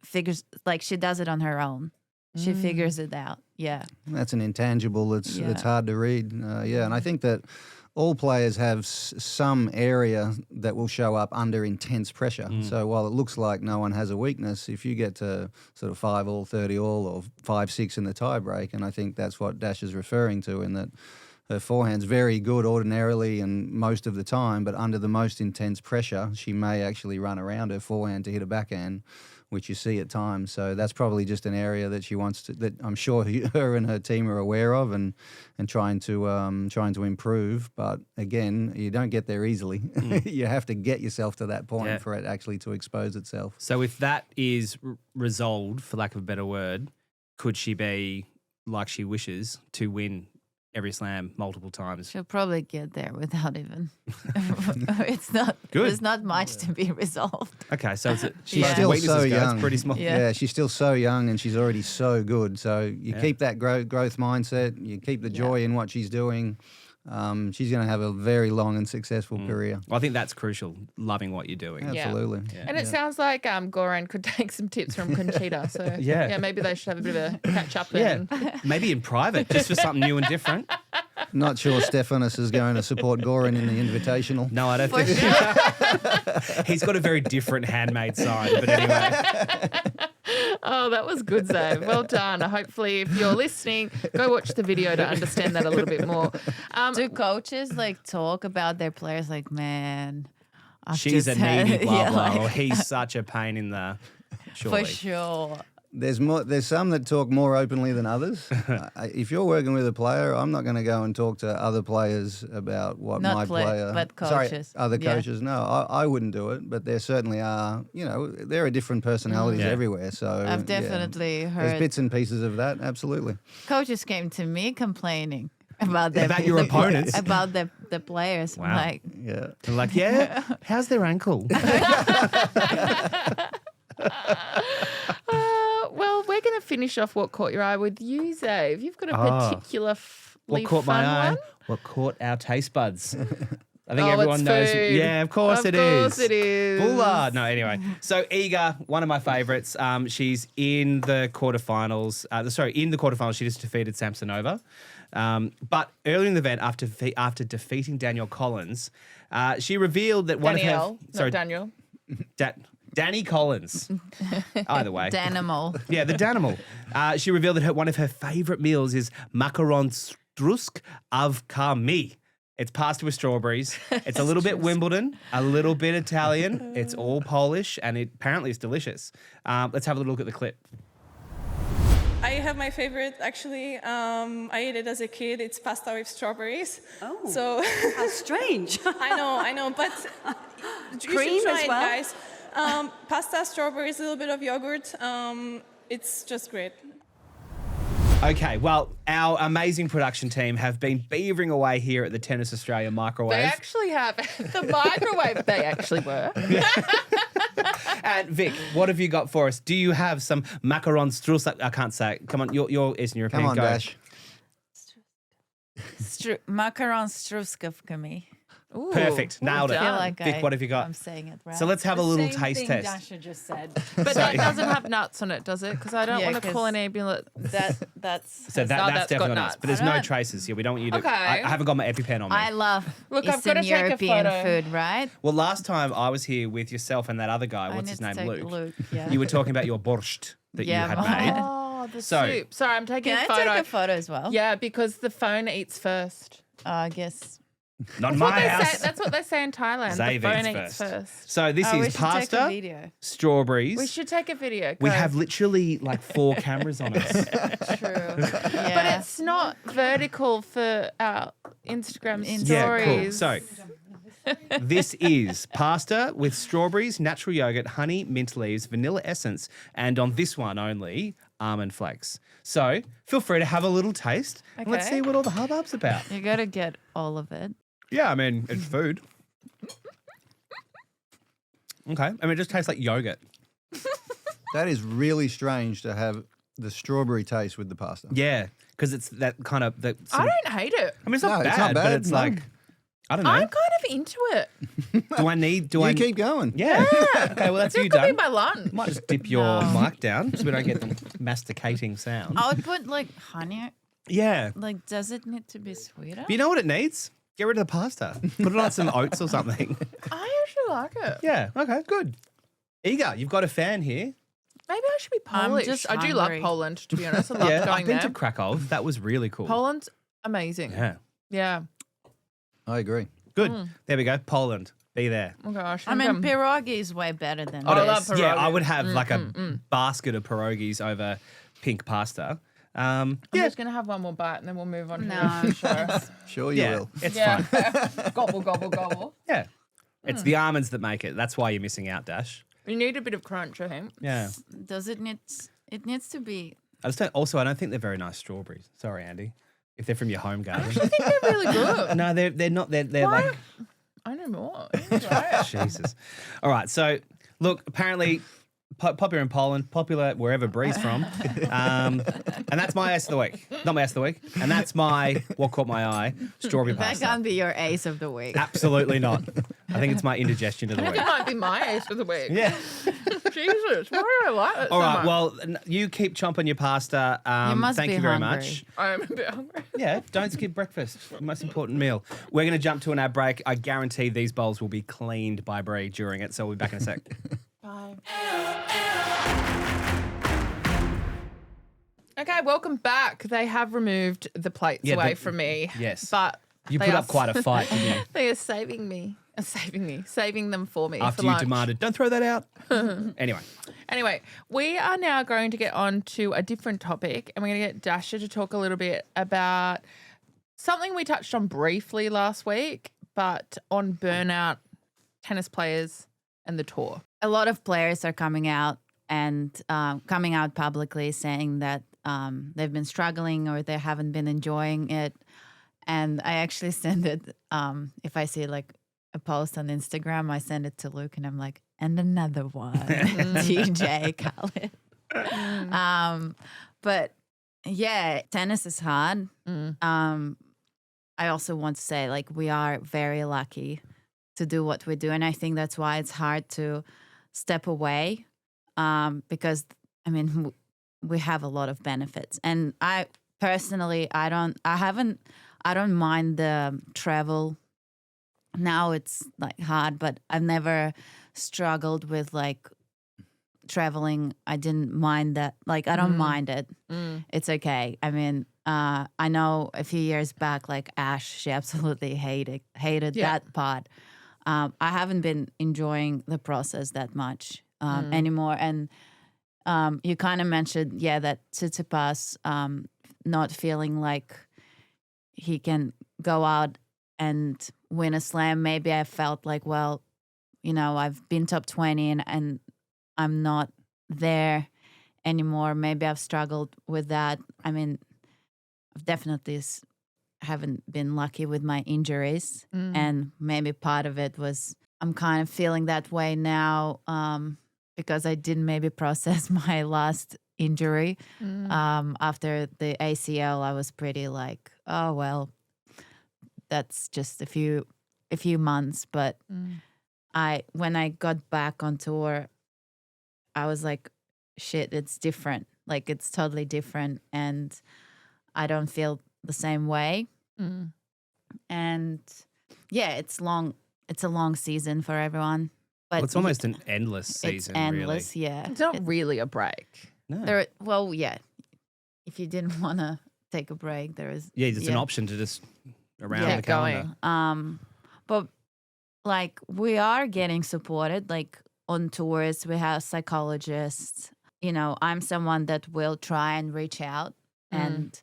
figures, like, she does it on her own. She figures it out. Yeah. That's an intangible that's hard to read. And I think that all players have some area that will show up under intense pressure. So while it looks like no one has a weakness, if you get to sort of 5-all, 30-all, or 5-6 in the tie break, and I think that's what Dash is referring to, in that her forehand's very good ordinarily and most of the time, but under the most intense pressure, she may actually run around her forehand to hit a backhand, which you see at times. So that's probably just an area that she wants to, that I'm sure her and her team are aware of and trying to improve. But again, you don't get there easily. You have to get yourself to that point for it actually to expose itself. So if that is resolved, for lack of a better word, could she be, like she wishes, to win every slam multiple times? She'll probably get there without even. It's not. Good. There's not much to be resolved. Okay, so she's still so young. It's pretty small. Yeah, she's still so young and she's already so good. So you keep that growth mindset. You keep the joy in what she's doing. She's going to have a very long and successful career. Well, I think that's crucial, loving what you're doing. Absolutely. Yeah. And it sounds like Goran could take some tips from Conchita. So maybe they should have a bit of a catch up. Maybe in private, just for something new and different. Not sure Stefanos is going to support Goran in the Invitational. No, I don't think so. He's got a very different handmade sign, but anyway. Oh, that was good, Xave. Well done. Hopefully, if you're listening, go watch the video to understand that a little bit more. Do coaches talk about their players like, man, she's a needy blah blah, or he's such a pain in the... Surely. For sure. There's some that talk more openly than others. If you're working with a player, I'm not going to go and talk to other players about what Not my player. but coaches. Sorry, other Yeah. coaches. No, I wouldn't do it. But there certainly are. There are different personalities everywhere. So I've definitely there's heard bits and pieces of that. Absolutely. coaches came to me complaining about your opponents? about the players. I'm Wow. like, Yeah. They're like, yeah, how's their ankle? Well, we're going to finish off what caught your eye with you, Xave. You've got a particular What caught fun my eye? one. What caught our taste buds? I think Oh, everyone it's knows. food. Yeah, of course it is. Of course it is. Bullard. No, anyway. So Iga, one of my favourites. She's in the quarterfinals. In the quarterfinals, she just defeated Samsonova. But earlier in the event, after defeating Danielle Collins, she revealed that one Danielle, of her not Daniel. Danny Collins. Either way. Danimal. Yeah, the Danimal. She revealed that one of her favourite meals is macaron strusk avkami. It's pasta with strawberries. It's a little bit Wimbledon, a little bit Italian. It's all Polish, and it apparently is delicious. Let's have a little look at the clip. I have my favorite, actually. I ate it as a kid. It's pasta with strawberries. Oh, So how strange. I know, but you Cream should try as it, well? guys. Pasta, strawberries, a little bit of yogurt. It's just great. Okay, well, our amazing production team have been beavering away here at the Tennis Australia microwave. They actually have the microwave. They actually were. And Vic, what have you got for us? Do you have some macaron strusk? I can't say it. Come on, you're Eastern European. Come on, Go. Dash. Macaron struskavkami. Ooh, Perfect. Nailed it. I feel like Vic, what have you got? I'm saying it right. So let's have a little Same taste thing test. Dasha just said. But that doesn't have nuts on it, does it? Because I don't Yeah, want to call 'cause an ambulance. That's. So that's got definitely nuts. nuts. But there's no Alright. traces here. We don't want you to. Okay. I haven't got my EpiPen on me. I love Look, I've Eastern gotta take a European photo. food, right? Well, last time I was here with yourself and that other guy, what's I his need name, to take Luke. Yeah. You were talking about your borscht that Yeah, you had mine. made. Oh, the So- soup. Sorry, I'm taking Can a I photo. take a photo as well? Yeah, because the phone eats first. I guess. Not That's what my they house. say- that's what they say in Thailand. Xave the phone eats eats first. first. So this we is should take a pasta, video. strawberries. We should take a video. We Go. have literally like 4 cameras on us. True. But Yeah. it's not vertical for our Instagram Yeah, cool. stories. So this is pasta with strawberries, natural yogurt, honey, mint leaves, vanilla essence, and on this one only, almond flakes. So feel free to have a little taste and let's Okay. see what all the hubbub's about. You gotta get all of it. Yeah, I mean, it's food. Okay. I mean, it just tastes like yogurt. That is really strange to have the strawberry taste with the pasta. Yeah, because it's that kind of... That I don't hate it. I mean, it's not, No, bad, it's not but bad, it's no. like... I don't know. I'm kind of into it. Do I need... Do I Keep going. Yeah. Okay, well, that's This you could be done. my lunch. Might just dip your mic down so we don't get the masticating sound. I would put like honey. Yeah. Like, does it need to be sweeter? But you know what it needs? Get rid of the pasta. Put it on some oats or something. I actually like it. Yeah. Okay, good. Iga, you've got a fan here. Maybe I should be I'm Polish. just I do love hungry. Poland, to be honest. I love Yeah, going I've been there. to Krakow. That was really cool. Poland's amazing. Yeah. Yeah. I agree. Good. Mm. There we go. Poland. Be there. Oh gosh. I mean, pierogi is way better than I this. love pierogi. Yeah, I would have like a basket of pierogies over pink pasta. I'm just going to have one more bite and then we'll move on to No. the show. Sure you Yeah, will. it's Yeah. fun. Gobble, gobble, gobble. Yeah. It's the almonds that make it. That's why you're missing out, Dash. You need a bit of crunch, I think. Yeah. Does it need? It needs to be. I don't think they're very nice strawberries. Sorry, Andy. If they're from your home garden. I think they're really good. No, they're not. They're Why? like I know more. Right. Jesus. All right. So look, apparently popular in Poland, popular wherever Brie's from, and that's my ace of the week. Not my ace of the week, and that's my what caught my eye: strawberry That pasta. can't be your ace of the week. Absolutely not. I think it's my indigestion of the I week. think it might be my ace of the week. Yeah. Jesus, why do I like it All so right. much? Well, you keep chomping your pasta. You must thank be you very hungry. much. I'm a bit hungry. Yeah, don't skip breakfast. The most important meal. We're going to jump to an ad break. I guarantee these bowls will be cleaned by Brie during it, so we'll be back in a sec. Bye. Okay, welcome back. They have removed the plates Yeah, away the- from me. yes. But You they put are- up quite a fight, didn't you? They are saving them for me After for you lunch. demanded, don't throw that out. Anyway, Anyway, we are now going to get on to a different topic, and we're going to get Dasha to talk a little bit about something we touched on briefly last week, but on burnout, tennis players and the tour. A lot of players are coming out and coming out publicly saying that they've been struggling or they haven't been enjoying it. And I actually send it, if I see like a post on Instagram, I send it to Luke and I'm like, and another one, DJ Khaled. But yeah, tennis is hard. I also want to say like we are very lucky to do what we do. And I think that's why it's hard to step away because, I mean, we have a lot of benefits. And I personally, I don't mind the travel. Now it's like hard, but I've never struggled with like traveling. I didn't mind that. Like, I don't mind it. It's okay. I mean, I know a few years back, like Ash, she absolutely hated that part. I haven't been enjoying the process that much anymore. And you kind of mentioned, that Tsitsipas not feeling like he can go out and win a slam. Maybe I felt like, well, you know, I've been top 20 and I'm not there anymore. Maybe I've struggled with that. I mean, I've definitely haven't been lucky with my injuries. And maybe part of it was I'm kind of feeling that way now because I didn't maybe process my last injury. After the ACL, I was pretty like, oh, well, that's just a few months. But when I got back on tour, I was like, shit, it's different. Like, it's totally different. And I don't feel the same way. And yeah, it's long. It's a long season for everyone. But Well, it's almost an endless season, it's endless, really. yeah. It's not really a break. No. If you didn't want to take a break, there is. Yeah, it's an option to just around the calendar. But like we are getting supported, like on tours, we have psychologists. You know, I'm someone that will try and reach out, and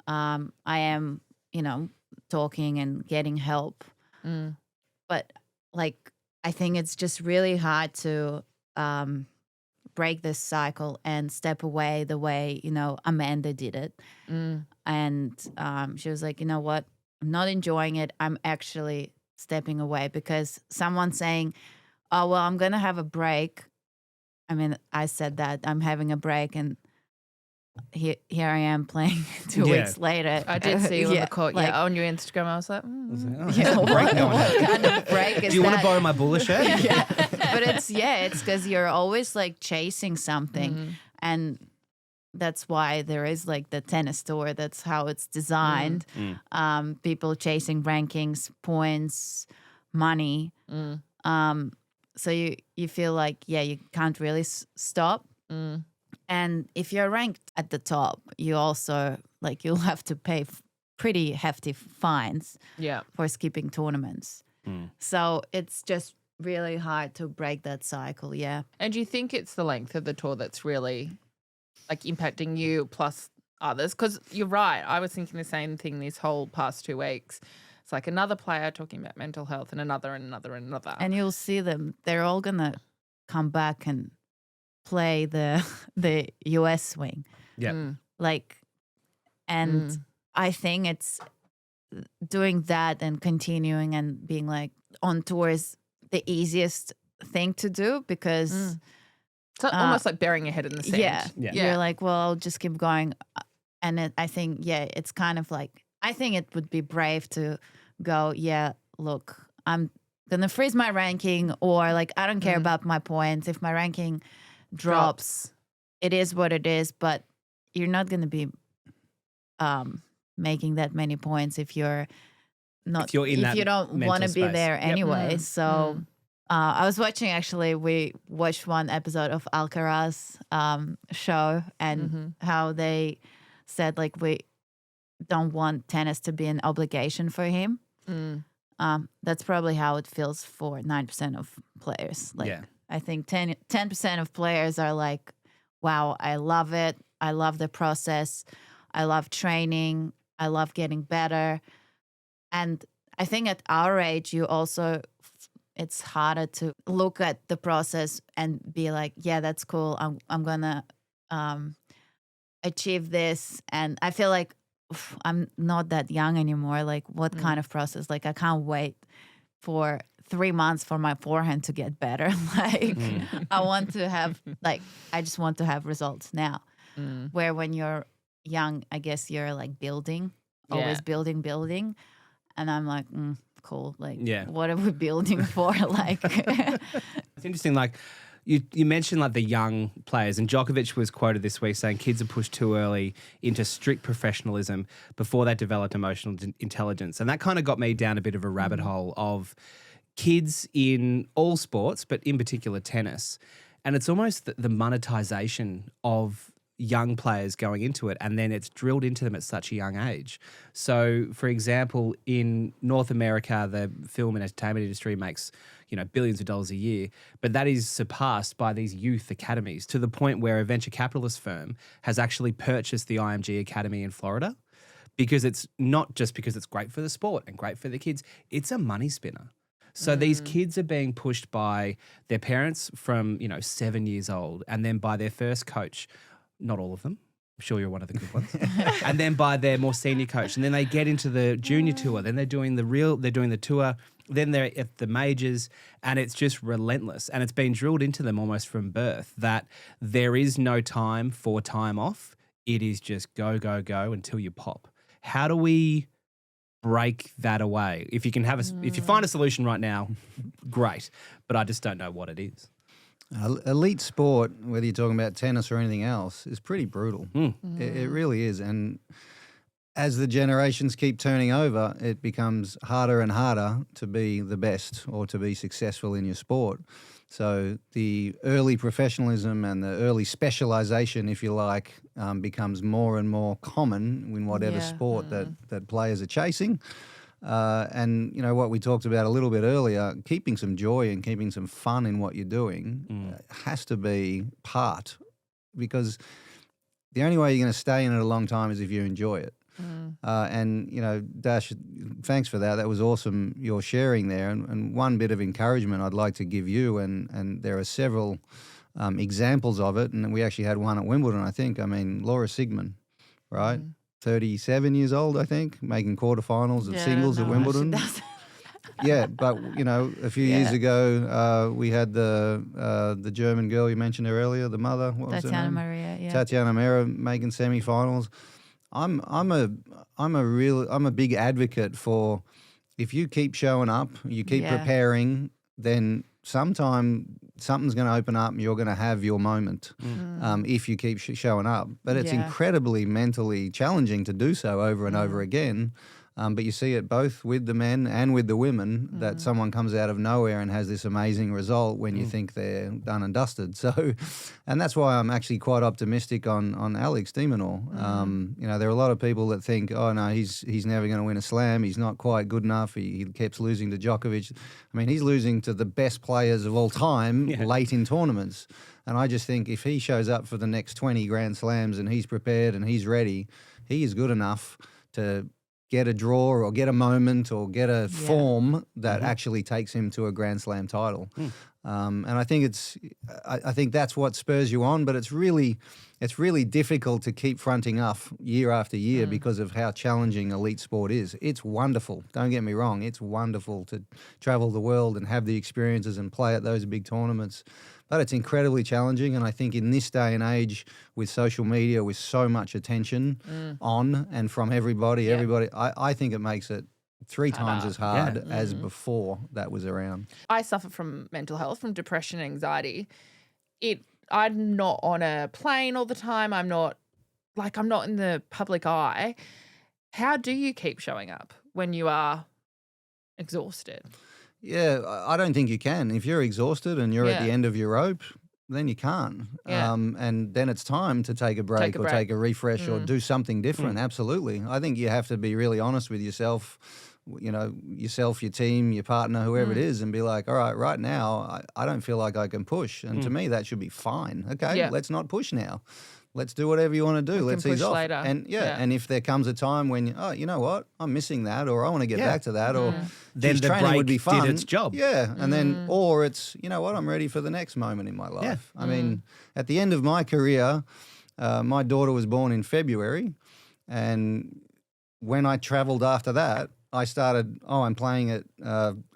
I am, you know, talking and getting help. But like, I think it's just really hard to break this cycle and step away the way, you know, Amanda did it. And she was like, you know what, I'm not enjoying it. I'm actually stepping away because someone saying, oh, well, I'm going to have a break. I mean, I said that I'm having a break and here I am playing 2 weeks later. I did see you on the court. like, on your Instagram, I was like, what kind of break is Do you want that? to borrow my bowler shirt? But it's because you're always like chasing something. And that's why there is like the tennis tour. That's how it's designed. People chasing rankings, points, money. So you feel like, you can't really stop. And if you're ranked at the top, you also like you'll have to pay pretty hefty fines for skipping tournaments. So it's just really hard to break that cycle. And do you think it's the length of the tour that's really like impacting you plus others? Because you're right. I was thinking the same thing this whole past 2 weeks. It's like another player talking about mental health and another and another and another. And you'll see them. They're all going to come back and play the US swing. Like, and I think it's doing that and continuing and being like on tour is the easiest thing to do because it's almost like burying your head in the sand. You're like, well, I'll just keep going. And I think, it's kind of like, I think it would be brave to go, look, I'm going to freeze my ranking or like, I don't care about my points. If my ranking drops, it is what it is, but you're not going to be making that many points if you're not, if you don't want to be there anyway. So I was watching, actually, we watched one episode of Alcaraz show and how they said like we don't want tennis to be an obligation for him. That's probably how it feels for 9% of players. Like I think 10% of players are like, wow, I love it. I love the process. I love training. I love getting better. And I think at our age, it's harder to look at the process and be like, yeah, that's cool. I'm going to achieve this. And I feel like I'm not that young anymore. Like, what kind of process? Like, I can't wait for 3 months for my forehand to get better. Like, I just want to have results now. Where when you're young, I guess you're like building, always building. And I'm like, cool. Like, what are we building for? Like, it's interesting. Like, you mentioned like the young players, and Djokovic was quoted this week saying kids are pushed too early into strict professionalism before they developed emotional intelligence. And that kind of got me down a bit of a rabbit hole of kids in all sports, but in particular tennis. And it's almost the monetization of young players going into it, and then it's drilled into them at such a young age. So, for example, in North America, the film and entertainment industry makes, billions of dollars a year, but that is surpassed by these youth academies to the point where a venture capitalist firm has actually purchased the IMG Academy in Florida, because it's not just because it's great for the sport and great for the kids, it's a money spinner. So these kids are being pushed by their parents from, 7 years old, and then by their first coach. Not all of them. I'm sure you're one of the good ones. And then by their more senior coach. And then they get into the junior tour. Then they're doing the tour. Then they're at the majors. And it's just relentless. And it's been drilled into them almost from birth that there is no time for time off. It is just go, go, go until you pop. How do we break that away? If you can if you find a solution right now, great. But I just don't know what it is. Elite sport, whether you're talking about tennis or anything else, is pretty brutal. It really is. And as the generations keep turning over, it becomes harder and harder to be the best or to be successful in your sport. So the early professionalism and the early specialization, if you like, becomes more and more common in whatever sport that players are chasing. And, what we talked about a little bit earlier, keeping some joy and keeping some fun in what you're doing has to be part, because the only way you're going to stay in it a long time is if you enjoy it. And, Dash, thanks for that. That was awesome, your sharing there. And one bit of encouragement I'd like to give you, and there are several examples of it, and we actually had one at Wimbledon, I think. I mean, Laura Sigmund, right? 37 years old, I think, making quarterfinals of singles at Wimbledon. Yeah, but a few years ago, we had the German girl, you mentioned her earlier, the mother. What was her name? Maria. Tatiana Maria making semifinals. I'm a big advocate for, if you keep showing up, you keep preparing, then sometime something's going to open up and you're going to have your moment if you keep showing up. But it's incredibly mentally challenging to do so over and over again. But you see it both with the men and with the women, that someone comes out of nowhere and has this amazing result when you think they're done and dusted. So, and that's why I'm actually quite optimistic on Alex de Minaur. There are a lot of people that think, oh no, he's never going to win a slam. He's not quite good enough. He keeps losing to Djokovic. I mean, he's losing to the best players of all time late in tournaments. And I just think if he shows up for the next 20 Grand Slams and he's prepared and he's ready, he is good enough to get a draw or get a moment or get a form that actually takes him to a Grand Slam title. And I think I think that's what spurs you on, but it's really difficult to keep fronting up year after year because of how challenging elite sport is. It's wonderful. Don't get me wrong. It's wonderful to travel the world and have the experiences and play at those big tournaments. But it's incredibly challenging, and I think in this day and age, with social media, with so much attention on and from everybody, I think it makes it 3 times as hard as before that was around. I suffer from mental health, from depression and anxiety. I'm not on a plane all the time. I'm not in the public eye. How do you keep showing up when you are exhausted? Yeah, I don't think you can. If you're exhausted and you're at the end of your rope, then you can't. And then it's time to take a break take a refresh or do something different. Absolutely. I think you have to be really honest with yourself yourself, your team, your partner, whoever it is, and be like, all right now, I don't feel like I can push. And to me, that should be fine. Okay, let's not push now. Let's do whatever you want to do. Let's ease off. Later. And and if there comes a time when, you know what, I'm missing that, or I want to get back to that, or then the training break would be fun. did its job. Yeah, and then, or it's, you know what, I'm ready for the next moment in my life. I mean, at the end of my career, my daughter was born in February, and when I travelled after that, I started, I'm playing at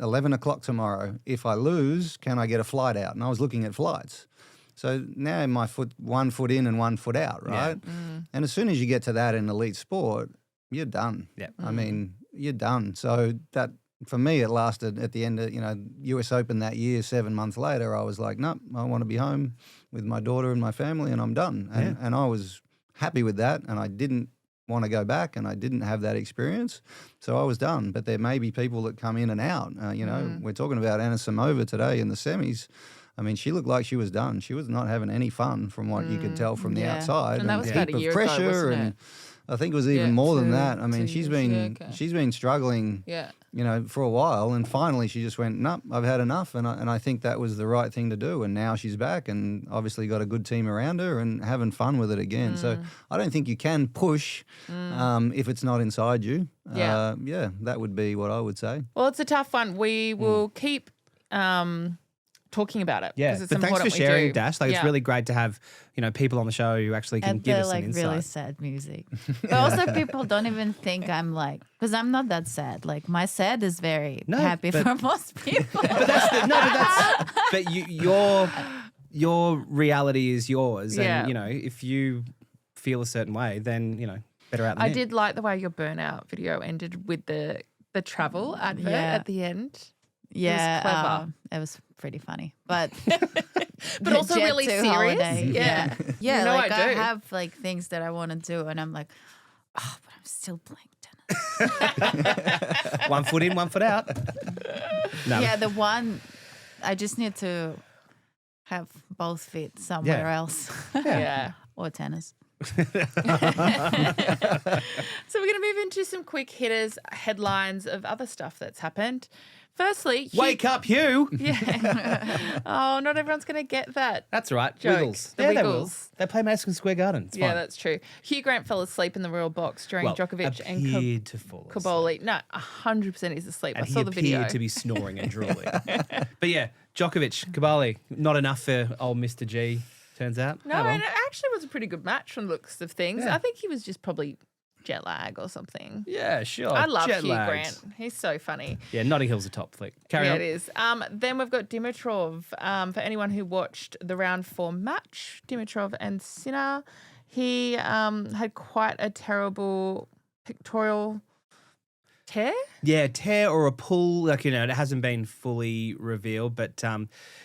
11 o'clock tomorrow. If I lose, can I get a flight out? And I was looking at flights. So now my one foot in and 1 foot out, right? Yeah. And as soon as you get to that in elite sport, you're done. Yeah. I mean, you're done. So that, for me, it lasted at the end of, US Open that year, 7 months later, I was like, no, I want to be home with my daughter and my family, and I'm done. And I was happy with that, and I didn't want to go back, and I didn't have that experience, so I was done. But there may be people that come in and out. We're talking about Anisimova today in the semis. I mean, she looked like she was done. She was not having any fun from what you could tell from the outside. And that was about a year ago, wasn't it? I think it was even more than that. I mean, she's been struggling, for a while, and finally she just went, nope, I've had enough, and I think that was the right thing to do. And now she's back, and obviously got a good team around her and having fun with it again. So I don't think you can push if it's not inside you. That would be what I would say. Well, it's a tough one. We will keep talking about it. Yeah, but thanks for sharing, Dash. Like, it's really great to have, people on the show who actually can give us some insight. Really sad music. But also people don't even think I'm like, because I'm not that sad. Like, my sad is very happy for most people. But your reality is yours. And, if you feel a certain way, then, better out than I did like the way your burnout video ended with the travel advert at the end. Yeah, it was clever. It was pretty funny, but also really serious. Holiday. Yeah. Like I do. I have like things that I want to do, and I'm like, but I'm still playing tennis. 1 foot in, 1 foot out. No. Yeah, the one I just need to have both feet somewhere else. Or tennis. So we're going to move into some quick hitters, headlines of other stuff that's happened. Firstly, Wake up, Hugh. Yeah. Oh, not everyone's going to get that. That's right. Joke. Wiggles. The Wiggles. They play Madison Square Garden. It's fine. That's true. Hugh Grant fell asleep in the royal box during Djokovic and Kaboli. No, 100% he's asleep. And I saw the video. He appeared to be snoring and drooling. But yeah, Djokovic, Kaboli, not enough for old Mr. G, turns out. No, and it actually was a pretty good match from the looks of things. I think he was just probably jet lag or something. Yeah, sure. I love Hugh Grant. He's so funny. Yeah, Notting Hill's a top flick. Carry on. Yeah, it is. Then we've got Dimitrov. For anyone who watched the round 4 match, Dimitrov and Sinner, he had quite a terrible pectoral tear? Yeah, tear or a pull. Like, it hasn't been fully revealed. But,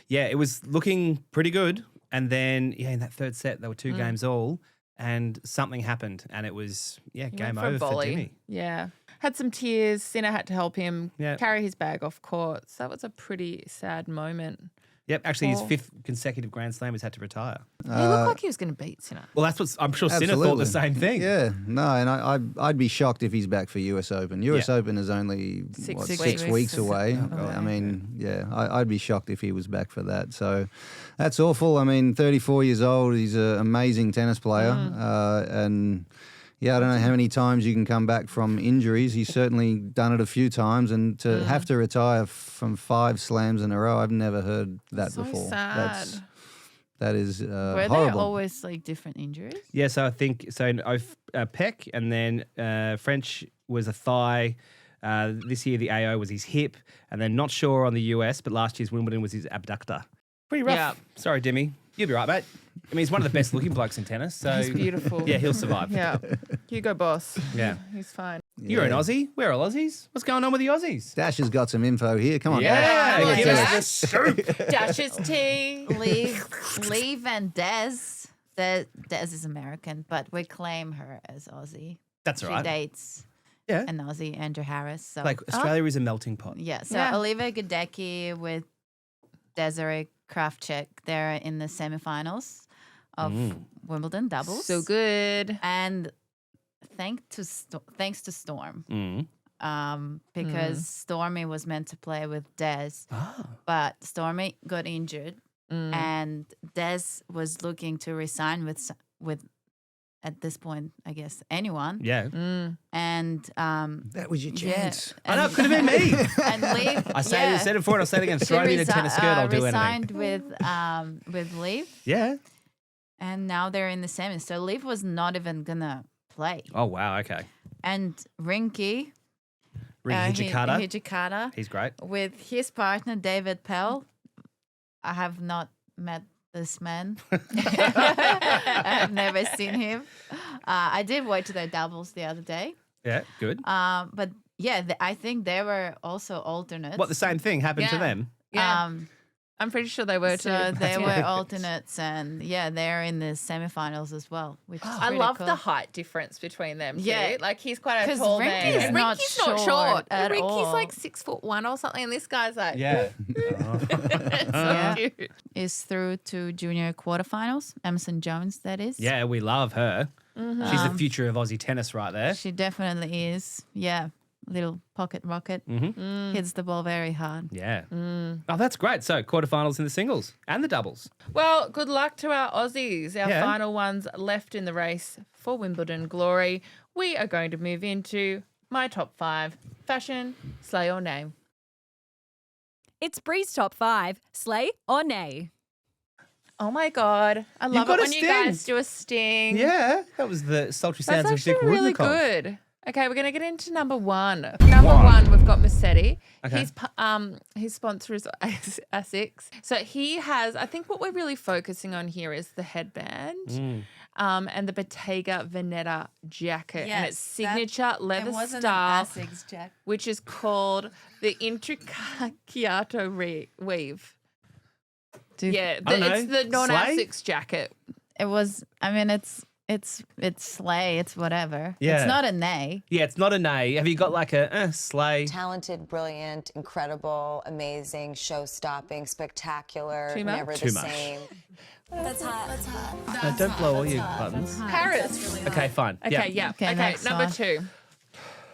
it was looking pretty good. And then, in that third set, there were 2 games all. And something happened, and it was, game over for Dimmy. Yeah. Had some tears. Sinner had to help him carry his bag off court. So that was a pretty sad moment. Yep, actually his 5th consecutive Grand Slam has had to retire. He looked like he was going to beat Sinner. Well, that's what I'm sure Sinner thought the same thing. Yeah, no, and I'd be shocked if he's back for US Open. US Open is only 6 weeks away. I mean, I'd be shocked if he was back for that. So that's awful. I mean, 34 years old. He's an amazing tennis player, and. Yeah, I don't know how many times you can come back from injuries. He's certainly done it a few times, and to have to retire from 5 slams in a row, I've never heard that before. Sad. That is Were horrible. there always like different injuries? Yeah, so I think pec, and then French was a thigh. This year the AO was his hip, and then not sure on the US, but last year's Wimbledon was his abductor. Pretty rough. Yeah. Sorry, Dimmy. You'll be right, mate. I mean, he's one of the best looking blokes in tennis. So he's beautiful. Yeah, he'll survive. Yeah. Hugo Boss. Yeah. He's fine. You're an Aussie. We're all Aussies. What's going on with the Aussies? Dash has got some info here. Come on, yeah, Dash. Give us the scoop. Dash's tea. Leave and Des. Des is American, but we claim her as Aussie. That's right. She dates an Aussie, Andrew Harris. So like Australia is a melting pot. Yeah. So Olivia Gadecki with Desiree Kravchuk, they're in the semifinals of Wimbledon doubles. So good. And thanks to Storm, because Stormy was meant to play with Des, but Stormy got injured, and Des was looking to resign with at this point, I guess, anyone. Yeah. And That was your chance. I know, it could have been me. And Liv, I said it before and I'll say it again. Throw me in a tennis skirt, I'll do anything. resigned with Liv, Yeah. and now they're in the semis. So Liv was not even gonna play. Oh, wow. Okay. And Rinky Hijikata. Hijikata He's great. with his partner David Pell. I have not met this man. I have never seen him. I did watch their doubles the other day. Yeah, good. But yeah, I think they were also alternates. What, the same thing happened to Yeah. them? Yeah. I'm pretty sure they were So too. they were alternates, and yeah, they're in the semifinals as well. Which is I pretty love cool. the height difference between them too. Yeah. Like he's quite a 'Cause tall Rinky's man. not Rinky's not short short. at Rinky's all. like 6'1" or something, and this guy's like Yeah. it's so Yeah. cute. Is through to junior quarterfinals. Emerson Jones, that is. Yeah, we love her. She's the future of Aussie tennis right there. She definitely is. Yeah. Little pocket rocket. Hits the ball very hard. Yeah. Oh, that's great. So, quarterfinals in the singles and the doubles. Well, good luck to our Aussies, our Yeah. final ones left in the race for Wimbledon glory. We are going to move into my top 5 fashion, slay or nay. It's Bree's top 5, slay or nay. Oh my God. I love got it a when you sting. guys do a sting. Yeah, that was the sultry That's sounds of actually Dick really Rudnikov. good. Okay, we're going to get into number 1. Number 1, we've got Massetti. Okay. His sponsor is Asics. So he has, I think what we're really focusing on here is the headband and the Bottega Veneta jacket and its signature leather style, which is called the Intricaciato weave. Yeah, I don't know. it's the non-Asics jacket. It was, I mean, it's slay. It's whatever. Yeah. It's not a nay. Yeah, it's not a nay. Have you got like a slay? Talented, brilliant, incredible, amazing, show-stopping, spectacular, Too much? never Too the much. same. That's hot. That's hot. No, don't blow all your buttons. Paris. Okay, fine. Okay, yeah. Okay, Okay, next number one. 2.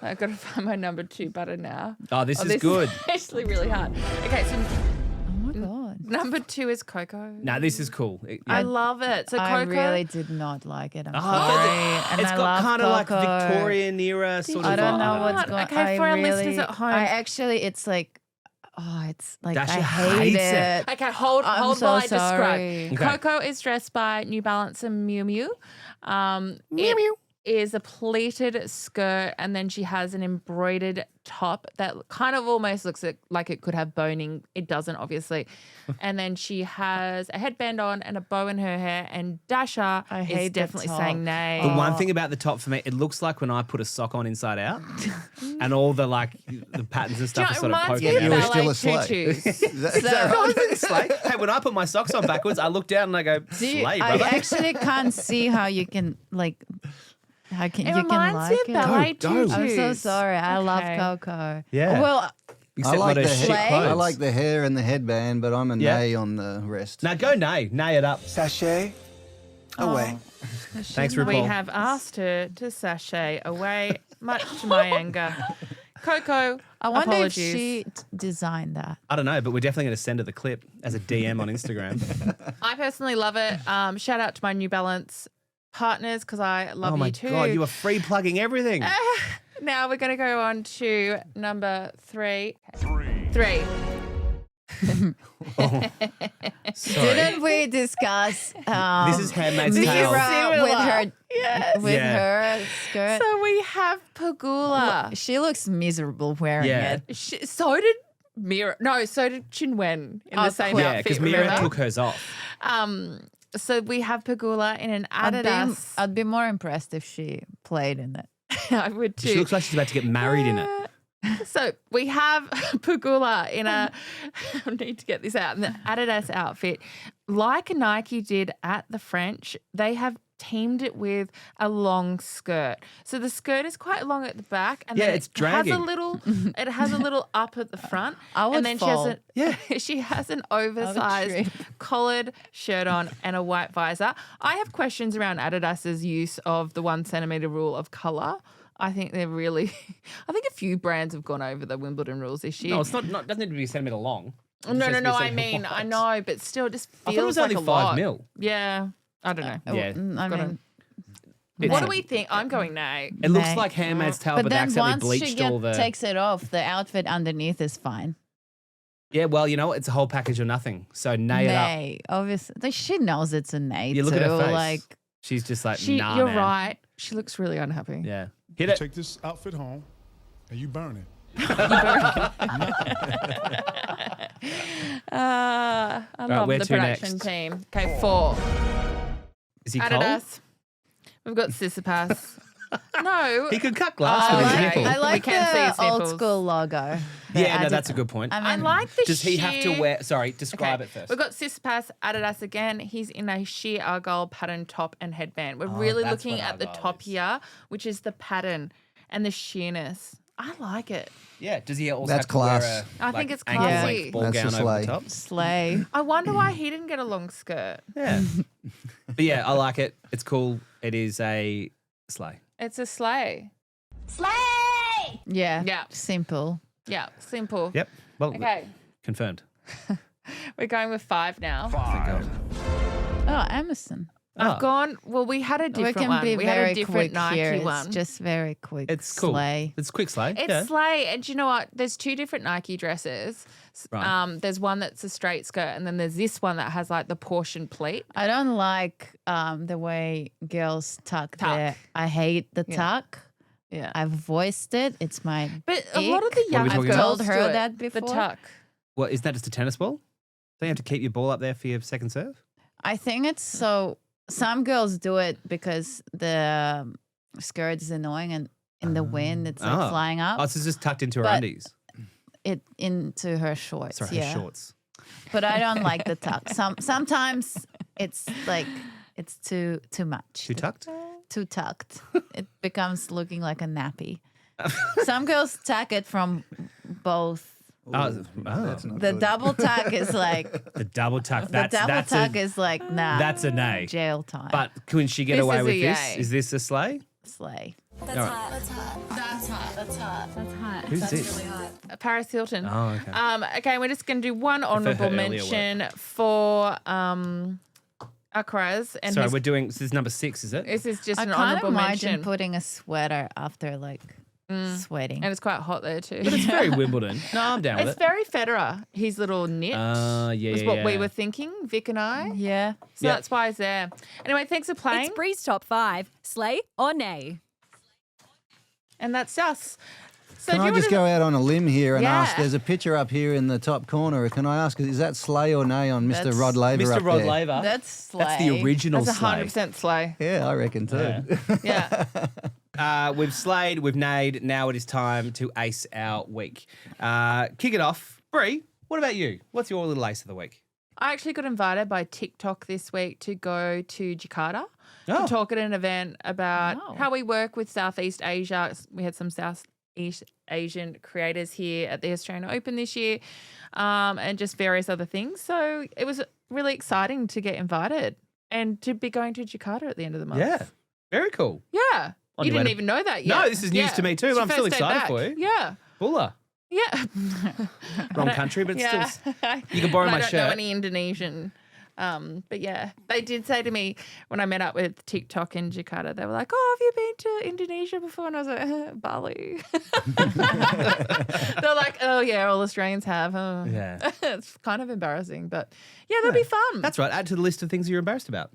I've got to find my number 2 button now. Oh, this is good. Actually really hard. Okay, so Oh my God. number 2 is Coco. No, this is cool. I love it. So I Coco. really did not like it. I'm Oh, sorry. And it's I got love kind of like Coco. Victorian era sort of I don't know vibe. what's God. going on. Okay, for our listeners at home. I actually, it's like, it's like Dasha I hate hates it. it. Okay, hold I'm so while I describe. sorry. Okay. Coco is dressed by New Balance and Miu Miu. It is a pleated skirt, and then she has an embroidered top that kind of almost looks like it could have boning. It doesn't, obviously. And then she has a headband on and a bow in her hair. And Dasha I is hate the definitely top. saying nay. The one thing about the top for me, it looks like when I put a sock on inside out, and all the the patterns and Do you stuff know, are it sort of reminds poking me of You were out. still ballet a slay. tutus. Is that right? Slay. Hey, when I put my socks on backwards, I look down and I go, slay, I brother. actually can't see how you can how can It you can reminds like me it. of ballet Go, go. tutus. I'm so sorry. I love Okay. Coco. Yeah. Well, Except I like not the her shit hair. clothes. I like the hair and the headband, but I'm a Yeah. nay on the rest. Now go nay it up. Sachet away. Thanks, We RuPaul. have asked her to sashay away, much to my anger. Coco, I wonder apologies. if she designed that. I don't know, but we're definitely going to send her the clip as a DM on Instagram. I personally love it. Shout out to my New Balance partners because I love oh my you too. God, you are free plugging everything. Now we're going to go on to number 3. 3. Sorry. Didn't we discuss This is Handmaid's Tale. Mirra with her Yes. with Yeah. her skirt? So we have Pagula. She looks miserable wearing Yeah. it. So did Mirra. No, so did Chinwen in the same Yeah, outfit. because Mirra remember? took hers off. So we have Pagula in an Adidas. I'd be more impressed if she played in it. I would too. She looks like she's about to get married in it. So we have Pagula in a, I need to get this out, in the Adidas outfit. Like Nike did at the French, they have teamed it with a long skirt. So the skirt is quite long at the back, and Yeah, then it's it has a dragging. little, it has a little up at the front. I would and then fall. she has an oversized collared shirt on and a white visor. I have questions around Adidas's use of the 1 centimeter rule of color. I think they're really. I think a few brands have gone over the Wimbledon rules this year. No, it's not. Doesn't need to be a centimetre long. It No. just has to be a I centimetre mean, I wide. know, but still, it just I feels thought it was like only a 5 lot. mil. Yeah, I don't know. Yeah. I mean, What do we think? I'm going nay. It looks like Handmaid's Tale, but, they then accidentally once bleached she all the. takes it off, the outfit underneath is fine. Yeah, well, you know what? It's a whole package or nothing. So nay it up. Nay, obviously. Like, she knows it's a nay You look too. at her face. Like, She's just like, She, nah, you're man. right. She looks really unhappy. Yeah. Hit it. Take this outfit home and you burn it. I love where the to production next? team. Okay, 4. Is he cold? Adidas. We've got Tsitsipas. No. He could cut glass with his okay. nipple. I like We can't see his the old nipples. school logo. Yeah, no, that's a good point. I like the Does he have to sheer- wear? Sorry, describe Okay, it first. We've got Tsitsipas, Adidas again. He's in a sheer argyle pattern top and headband. We're really that's looking what at the argyle top is. here, which is the pattern and the sheerness. I like it. Yeah. Does he also That's have to wear class. a I think it's ankle classy. length ball That's gown the over slay. the top? Slay. I wonder why he didn't get a long skirt. Yeah. But yeah, I like it. It's cool. It is a sleigh. It's a sleigh. Yeah. Yeah. Simple. Yeah, simple. Yep. Well, Okay, confirmed. we're going with 5 now. Thank God. Oh, Emerson. I've gone. Well, we had a We different can one. be We had very a different quick Nike here. It's one. just very quick. It's cool. Slay. It's quick sleigh. It's yeah. sleigh, and do you know what? There's 2 different Nike dresses. Right. There's one that's a straight skirt, and then there's this one that has like the portion pleat. I don't like the way girls tuck their. I hate the tuck. Yeah, I've voiced it. It's my. but a lot of the What are we young talking girls about? told her do it, that before. The tuck. Well, isn't that just a tennis ball? Don't you have to keep your ball up there for your second serve? I think it's so. Some girls do it because the skirt is annoying and in the wind it's like flying up. Oh, so it's just tucked into her But- undies. It into her shorts. Sorry, yeah. her shorts. But I don't like the tuck. Sometimes it's like it's too much. Too tucked? Too tucked. It becomes looking like a nappy. Some girls tuck it from both. That's not The good. double tuck is like The double tuck. the That's double tuck a, is like nah. that's a nay. Jail time. But can she get This away is with a this? yay. Is this a sleigh? slay. That's All right. hot. That's hot. That's hot. That's hot. That's hot. Who's That's this? really hot. Paris Hilton. Oh, okay. Okay, we're just going to do one her honourable earlier mention for Alcaraz. And Sorry, his- we're doing. This is number 6, is it? this is just I an can't honourable imagine mention. putting a sweater after like sweating. And it's quite hot there too. But it's very Wimbledon. No, I'm down with It's it. very Federer. His little knit Yeah, was yeah, what we yeah. were thinking, Vic and I. Yeah. So Yeah. that's why it's there. Anyway, thanks for playing. It's Bree's top 5. Slay or nay? And that's us. So Can do I you just wanna- go out on a limb here and ask? Yeah. There's a picture up here in the top corner. Can I ask, is that slay or nay on Mr. That's- Rod Laver Mr. up Rod there? Laver. That's slay. That's the original That's sleigh. 100% slay. Yeah, I reckon too. Yeah. We've slayed, we've nayed. Now it is time to ace our week. Kick it off. Brie, what about you? What's your little ace of the week? I actually got invited by TikTok this week to go to Jakarta Oh. to talk at an event about Wow. how we work with Southeast Asia. We had some Southeast Asian creators here at the Australian Open this year, and just various other things. So it was really exciting to get invited and to be going to Jakarta at the end of the month. Yeah, very cool. Yeah. On You your way didn't to- even know that No, yet. this is news Yeah. to me too, It's but your I'm still first day excited back. for you. Yeah. Bulla. Yeah. Wrong country, but it's yeah. still. You can borrow And my I don't shirt. know any Indonesian. But yeah, they did say to me when I met up with TikTok in Jakarta, they were like, "Oh, have you been to Indonesia before?" And I was like, "Bali." They're like, "Oh yeah, all Australians have." Oh. Yeah. It's kind of embarrassing, but yeah, that'll be fun. That's right. Add to the list of things you're embarrassed about.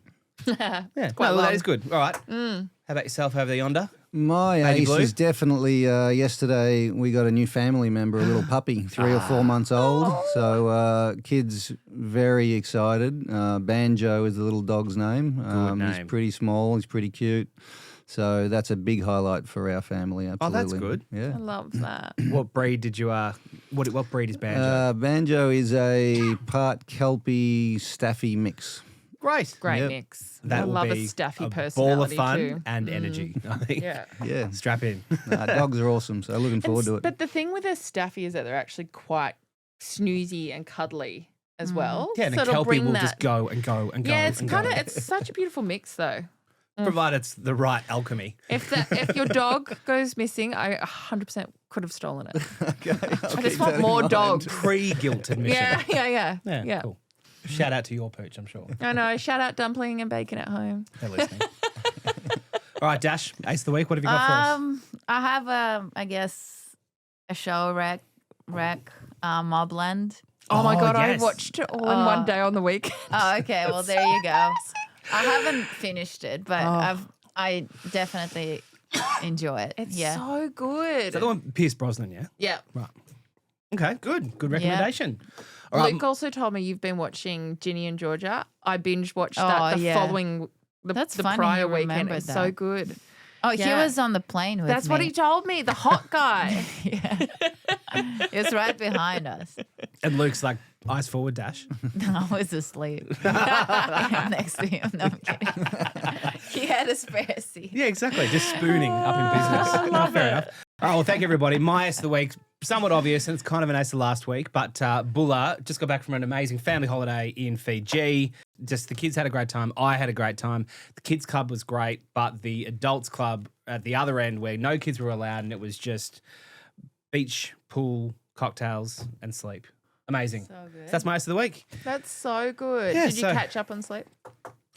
Yeah. quite Well, that long. is good. All right. How about yourself over there yonder? My Lady ace Blue? is definitely yesterday we got a new family member, a little puppy, 3 or 4 months old. So kids very excited. Banjo is the little dog's name. He's name. pretty small. He's pretty cute. So that's a big highlight for our family. Absolutely. Oh, that's good. Yeah. I love that. What breed did you what breed is Banjo? Banjo is a part Kelpie Staffy mix. Great. Great Yep. mix. That I will love be a staffy a personality ball of fun too. and energy, I think. Yeah. Yeah. Strap in. Dogs are awesome. So looking forward to it. But the thing with a staffy is that they're actually quite snoozy and cuddly as well. Yeah, and so a it'll Kelpie bring will that. just go and go and go. Yeah, it's and kind of go. it's such a beautiful mix though. provided it's the right alchemy. If your dog goes missing, I 100% could have stolen it. Okay, I just want more dogs. Pre-guilt admission. Yeah. Cool. Shout out to your pooch, I'm sure. I know. Shout out Dumpling and Bacon at home. They're listening. All right, Dash, Ace of the Week, what have you got for us? I have, I guess, a show wreck, Mobland. Oh my God, yes. I watched it all in one day on the week. Oh, okay. Well, there you go. I haven't finished it, but I definitely enjoy it. It's yeah. so good. Is that the one Pierce Brosnan, yeah? Yeah. Right. Okay, good. Good recommendation. All Luke also told me you've been watching Ginny and Georgia. I binge watched that following the funny prior you weekend. remembered It's that. so good. Oh, he was on the plane with That's me. what he told me, the hot guy. Yeah. He was right behind us. And Luke's like, eyes forward, Dash. I was asleep. Next to him. No, I'm kidding. He had a spare seat. Yeah, exactly. Just spooning up in business. No, fair enough. All right, well, thank you, everybody. My Ace of the Week, somewhat obvious, and it's kind of an ace of last week, but Bulla just got back from an amazing family holiday in Fiji. Just the kids had a great time. I had a great time. The kids club was great, but the adults club at the other end where no kids were allowed and it was just beach, pool, cocktails, and sleep. Amazing. So good. So that's my Ace of the Week. That's so good. Yeah, Did you catch up on sleep?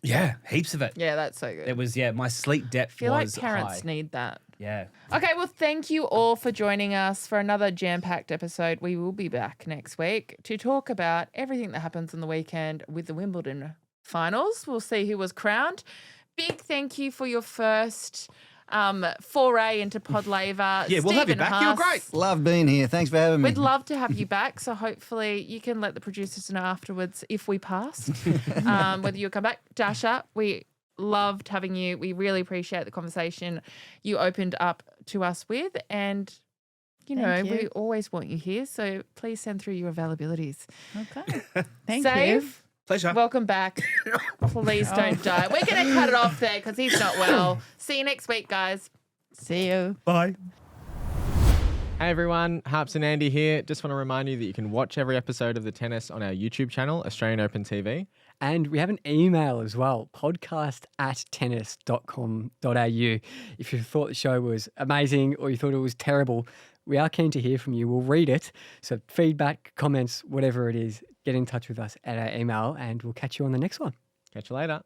Yeah, heaps of it. Yeah, that's so good. It was, my sleep depth I feel like was parents high. need that. Yeah. Okay, well, thank you all for joining us for another jam-packed episode. We will be back next week to talk about everything that happens on the weekend with the Wimbledon finals. We'll see who was crowned. Big thank you for your first foray into Pod Laver. Yeah, we'll have you Stephen back. You're Huss. great. Love being here. Thanks for having me. We'd love to have you back, so hopefully you can let the producers know afterwards if we passed, whether you'll come back. Dasha, we loved having you. We really appreciate the conversation you opened up to us with, and Thank you. we always want you here, so please send through your availabilities. Okay. Thank Save, you. Pleasure. welcome back. Please don't die. We're going to cut it off there because he's not well. See you next week, guys. See you. Bye. Hey everyone, Harps and Andy here. Just want to remind you that you can watch every episode of The Tennis on our YouTube channel, Australian Open TV. And we have an email as well, podcast@tennis.com.au. If you thought the show was amazing or you thought it was terrible, we are keen to hear from you. We'll read it. So feedback, comments, whatever it is, get in touch with us at our email and we'll catch you on the next one. Catch you later.